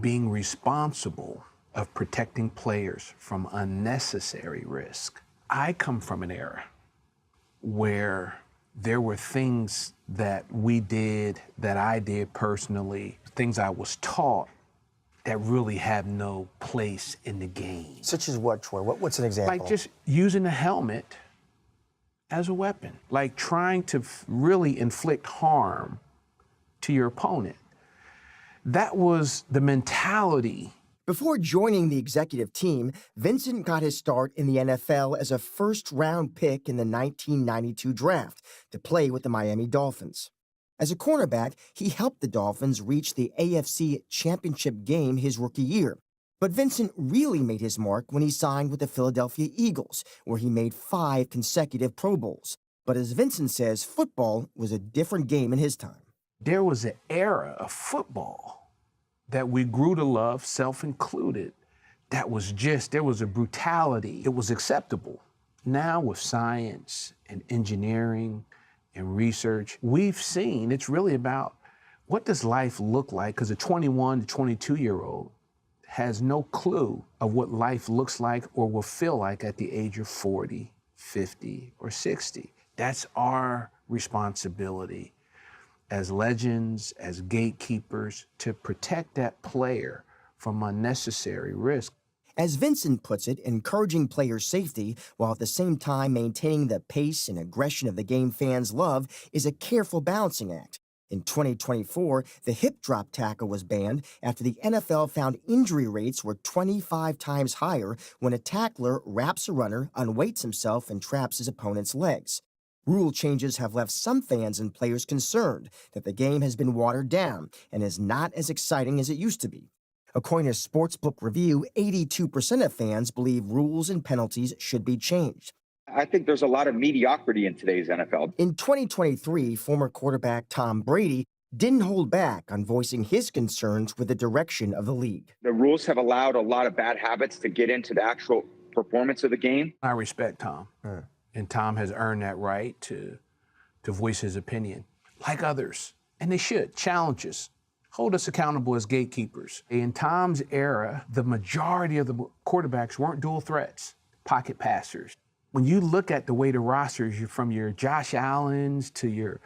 being responsible of protecting players from unnecessary risk. I come from an era where there were things that we did, that I did personally, things I was taught that really have no place in the game. Such as what, Troy? What's an example? Like just using a helmet as a weapon, like trying to really inflict harm to your opponent. That was the mentality. Before joining the executive team, Vincent got his start in the NFL as a first-round pick in the 1992 draft to play with the Miami Dolphins. As a cornerback, he helped the Dolphins reach the AFC Championship game his rookie year. But Vincent really made his mark when he signed with the Philadelphia Eagles, where he made 5 consecutive Pro Bowls. But as Vincent says, football was a different game in his time. There was an era of football that we grew to love, self-included, that was just, there was a brutality. It was acceptable. Now with science and engineering and research, we've seen it's really about what does life look like, because a 21 to 22-year-old has no clue of what life looks like or will feel like at the age of 40, 50, or 60. That's our responsibility as legends, as gatekeepers, to protect that player from unnecessary risk. As Vincent puts it, encouraging player safety while at the same time maintaining the pace and aggression of the game fans love is a careful balancing act. In 2024, the hip drop tackle was banned after the NFL found injury rates were 25 times higher when a tackler wraps a runner, unweights himself, and traps his opponent's legs. Rule changes have left some fans and players concerned that the game has been watered down and is not as exciting as it used to be. According to Sportsbook Review, 82% of fans believe rules and penalties should be changed. I think there's a lot of mediocrity in today's NFL. In 2023, former quarterback Tom Brady didn't hold back on voicing his concerns with the direction of the league. The rules have allowed a lot of bad habits to get into the actual performance of the game. I respect Tom. And Tom has earned that right to voice his opinion, like others. And they should. Challenges. Hold us accountable as gatekeepers. In Tom's era, the majority of the quarterbacks weren't dual threats, pocket passers. When you look at the way the rosters, from your Josh Allens to your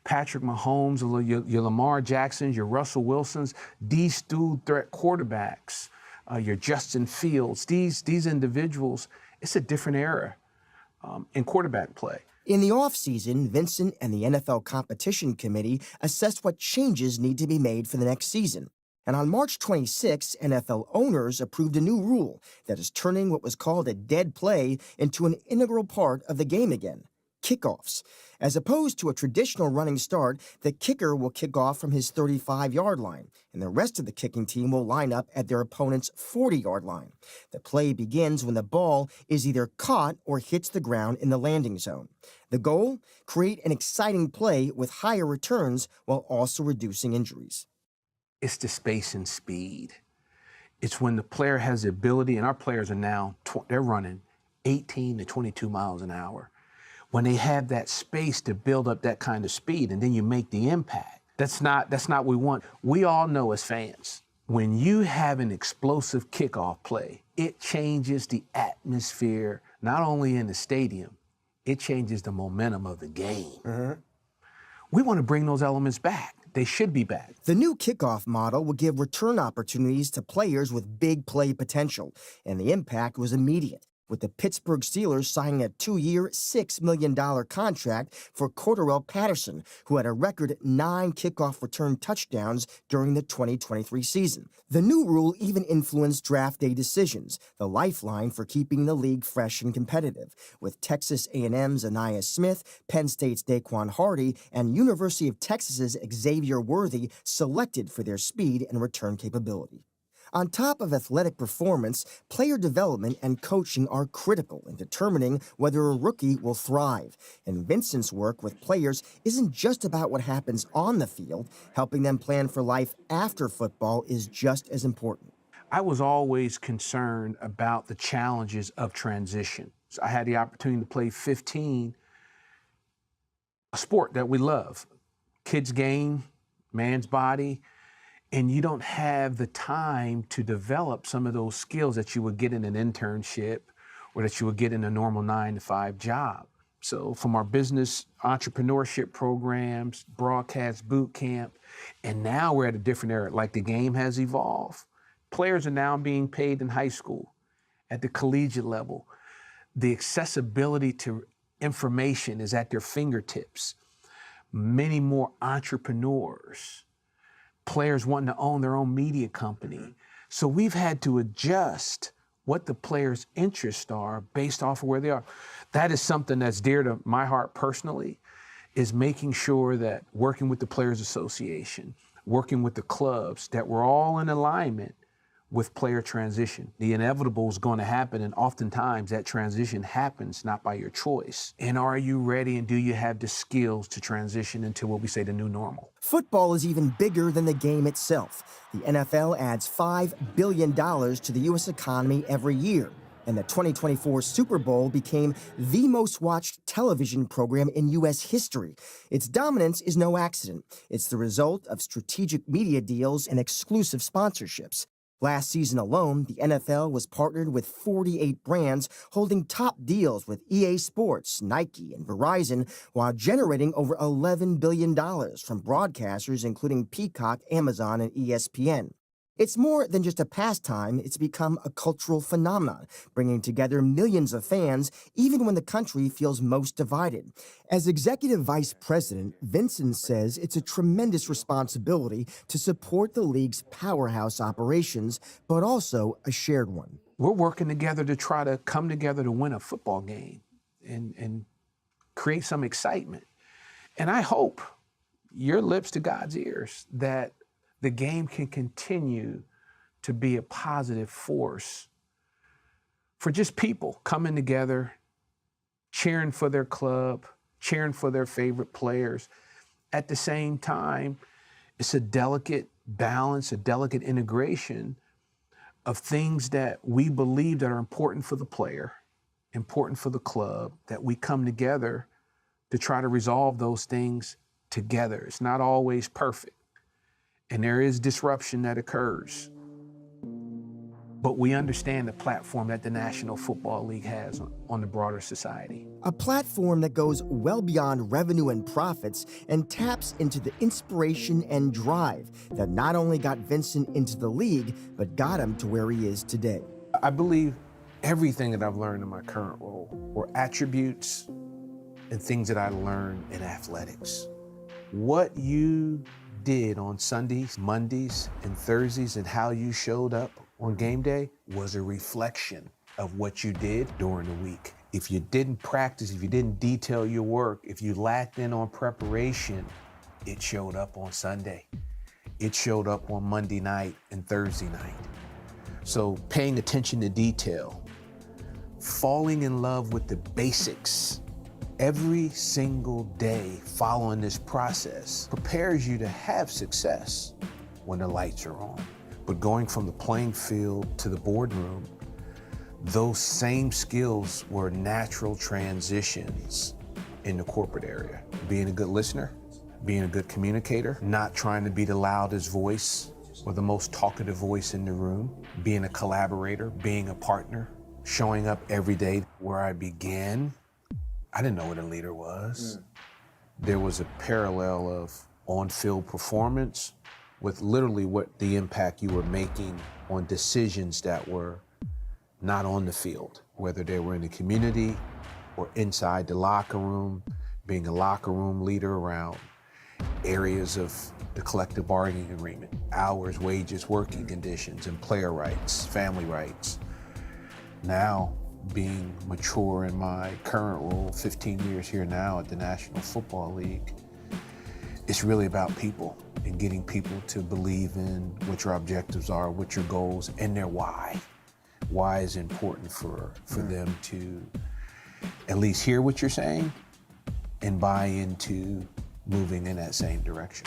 Patrick Mahomes, your Lamar Jacksons, your Russell Wilsons, these dual threat quarterbacks, your Justin Fields, these individuals, it's a different era in quarterback play. In the offseason, Vincent and the NFL Competition Committee assessed what changes need to be made for the next season. And on March 26, NFL owners approved a new rule that is turning what was called a dead play into an integral part of the game again: kickoffs. As opposed to a traditional running start, the kicker will kick off from his 35-yard line, and the rest of the kicking team will line up at their opponent's 40-yard line. The play begins when the ball is either caught or hits the ground in the landing zone. The goal? Create an exciting play with higher returns while also reducing injuries. It's the space and speed. It's when the player has the ability, and our players are now, they're running 18 to 22 miles an hour. When they have that space to build up that kind of speed, and then you make the impact, that's not what we want. We all know as fans, when you have an explosive kickoff play, it changes the atmosphere, not only in the stadium, it changes the momentum of the game. We want to bring those elements back. They should be back. The new kickoff model will give return opportunities to players with big play potential, and the impact was immediate, with the Pittsburgh Steelers signing a 2-year, $6 million contract for Cordarrelle Patterson, who had a record 9 kickoff return touchdowns during the 2023 season. The new rule even influenced draft day decisions, the lifeline for keeping the league fresh and competitive, with Texas A&M's Anaya Smith, Penn State's Daquan Hardy, and University of Texas's Xavier Worthy selected for their speed and return capability. On top of athletic performance, player development and coaching are critical in determining whether a rookie will thrive. And Vincent's work with players isn't just about what happens on the field. Helping them plan for life after football is just as important. I was always concerned about the challenges of transition. So I had the opportunity to play 15, a sport that we love. Kids game, man's body. And you don't have the time to develop some of those skills that you would get in an internship or that you would get in a normal 9-to-5 job. So from our business entrepreneurship programs, broadcast boot camp, and now we're at a different era, like the game has evolved. Players are now being paid in high school, at the collegiate level. The accessibility to information is at their fingertips. Many more entrepreneurs. Players wanting to own their own media company. So we've had to adjust what the players' interests are based off of where they are. That is something that's dear to my heart personally, is making sure that working with the Players Association, working with the clubs, that we're all in alignment with player transition. The inevitable is going to happen, and oftentimes that transition happens not by your choice. And are you ready, and do you have the skills to transition into what we say the new normal? Football is even bigger than the game itself. The NFL adds $5 billion to the U.S. economy every year, and the 2024 Super Bowl became the most watched television program in U.S. history. Its dominance is no accident. It's the result of strategic media deals and exclusive sponsorships. Last season alone, the NFL was partnered with 48 brands holding top deals with EA Sports, Nike, and Verizon, while generating over $11 billion from broadcasters including Peacock, Amazon, and ESPN. It's more than just a pastime, it's become a cultural phenomenon, bringing together millions of fans even when the country feels most divided. As Executive Vice President, Vincent says it's a tremendous responsibility to support the league's powerhouse operations, but also a shared one. We're working together to try to come together to win a football game and create some excitement. And I hope, your lips to God's ears, that the game can continue to be a positive force for just people coming together, cheering for their club, cheering for their favorite players. At the same time, it's a delicate balance, a delicate integration of things that we believe that are important for the player, important for the club, that we come together to try to resolve those things together. It's not always perfect. And there is disruption that occurs. But we understand the platform that the National Football League has on the broader society. A platform that goes well beyond revenue and profits and taps into the inspiration and drive that not only got Vincent into the league, but got him to where he is today. I believe everything that I've learned in my current role were attributes and things that I learned in athletics. What you did on Sundays, Mondays, and Thursdays and how you showed up on game day was a reflection of what you did during the week. If you didn't practice, if you didn't detail your work, if you lacked in on preparation, it showed up on Sunday. It showed up on Monday night and Thursday night. So paying attention to detail, falling in love with the basics, every single day following this process prepares you to have success when the lights are on. But going from the playing field to the boardroom, those same skills were natural transitions in the corporate area. Being a good listener, being a good communicator, not trying to be the loudest voice or the most talkative voice in the room, being a collaborator, being a partner, showing up every day. Where I began, I didn't know what a leader was. There was a parallel of on-field performance with literally what the impact you were making on decisions that were not on the field, whether they were in the community or inside the locker room, being a locker room leader around areas of the collective bargaining agreement, hours, wages, working conditions, and player rights, family rights. Now, being mature in my current role, 15 years here now at the National Football League, it's really about people and getting people to believe in what your objectives are, what your goals, and their why. Why is important for them to at least hear what you're saying and buy into moving in that same direction.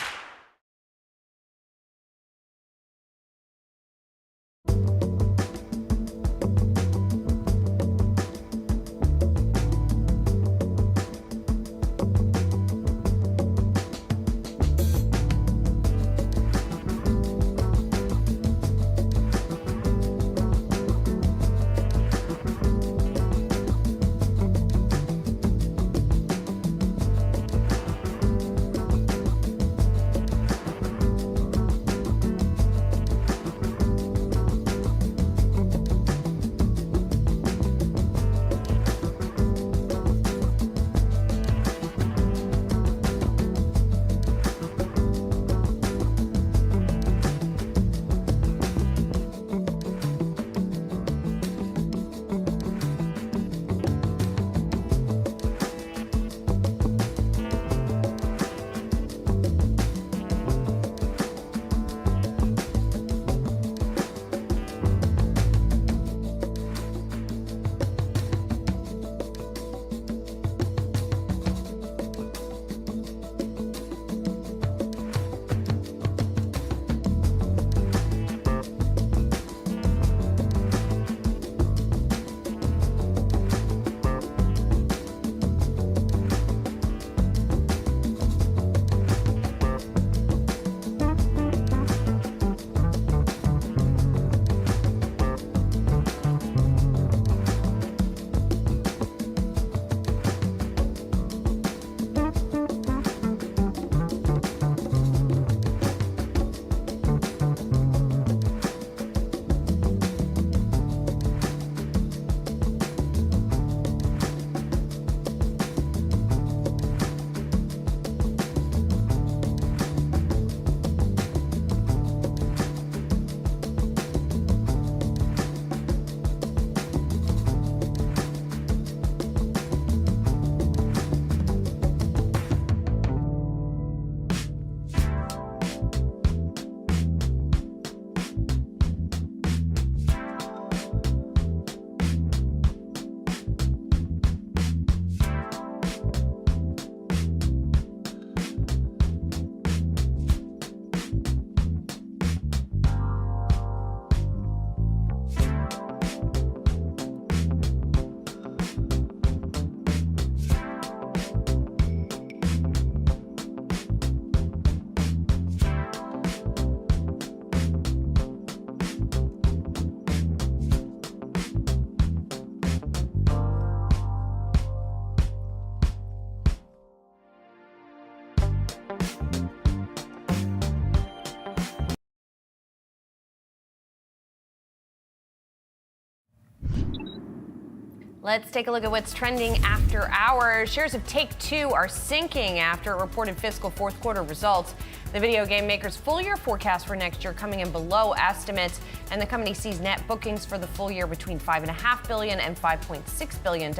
Let's take a look at what's trending after hours. Shares of Take-Two are sinking after it reported fiscal fourth quarter results. The video game maker's full-year forecast for next year coming in below estimates, and the company sees net bookings for the full year between $5.5 billion and $5.6 billion.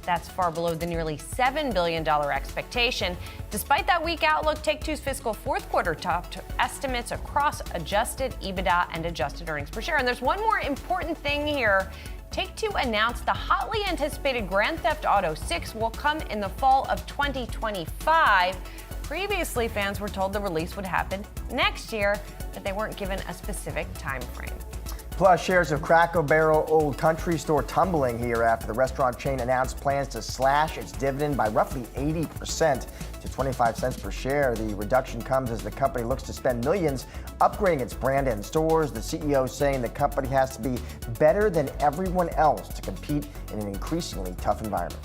That's far below the nearly $7 billion expectation. Despite that weak outlook, Take-Two's fiscal fourth quarter topped estimates across adjusted EBITDA and adjusted earnings per share. And there's one more important thing here. Take-Two announced the hotly anticipated Grand Theft Auto 6 will come in the fall of 2025. Previously, fans were told the release would happen next year, but they weren't given a specific time frame. Plus, shares of Cracker Barrel Old Country Store tumbling here after the restaurant chain announced plans to slash its dividend by roughly 80% to 25 cents per share. The reduction comes as the company looks to spend millions upgrading its brand and stores. The CEO saying the company has to be better than everyone else to compete in an increasingly tough environment.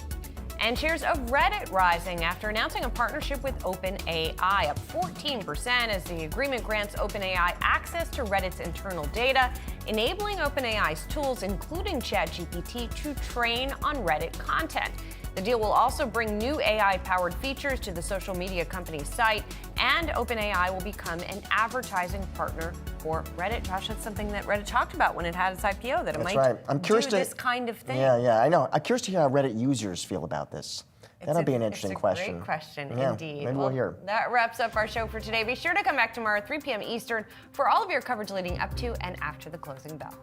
And shares of Reddit rising after announcing a partnership with OpenAI, up 14% as the agreement grants OpenAI access to Reddit's internal data, enabling OpenAI's tools, including ChatGPT, to train on Reddit content. The deal will also bring new AI-powered features to the social media company's site, and OpenAI will become an advertising partner for Reddit. Josh, that's something that Reddit talked about when it had its IPO, that it might do this kind of thing. Yeah, I know. I'm curious to hear how Reddit users feel about this. That'll be an interesting question. Great question, yeah, indeed. Maybe we'll hear. That wraps up our show for today. Be sure to come back tomorrow, 3 p.m. Eastern, for all of your coverage leading up to and after the closing bell.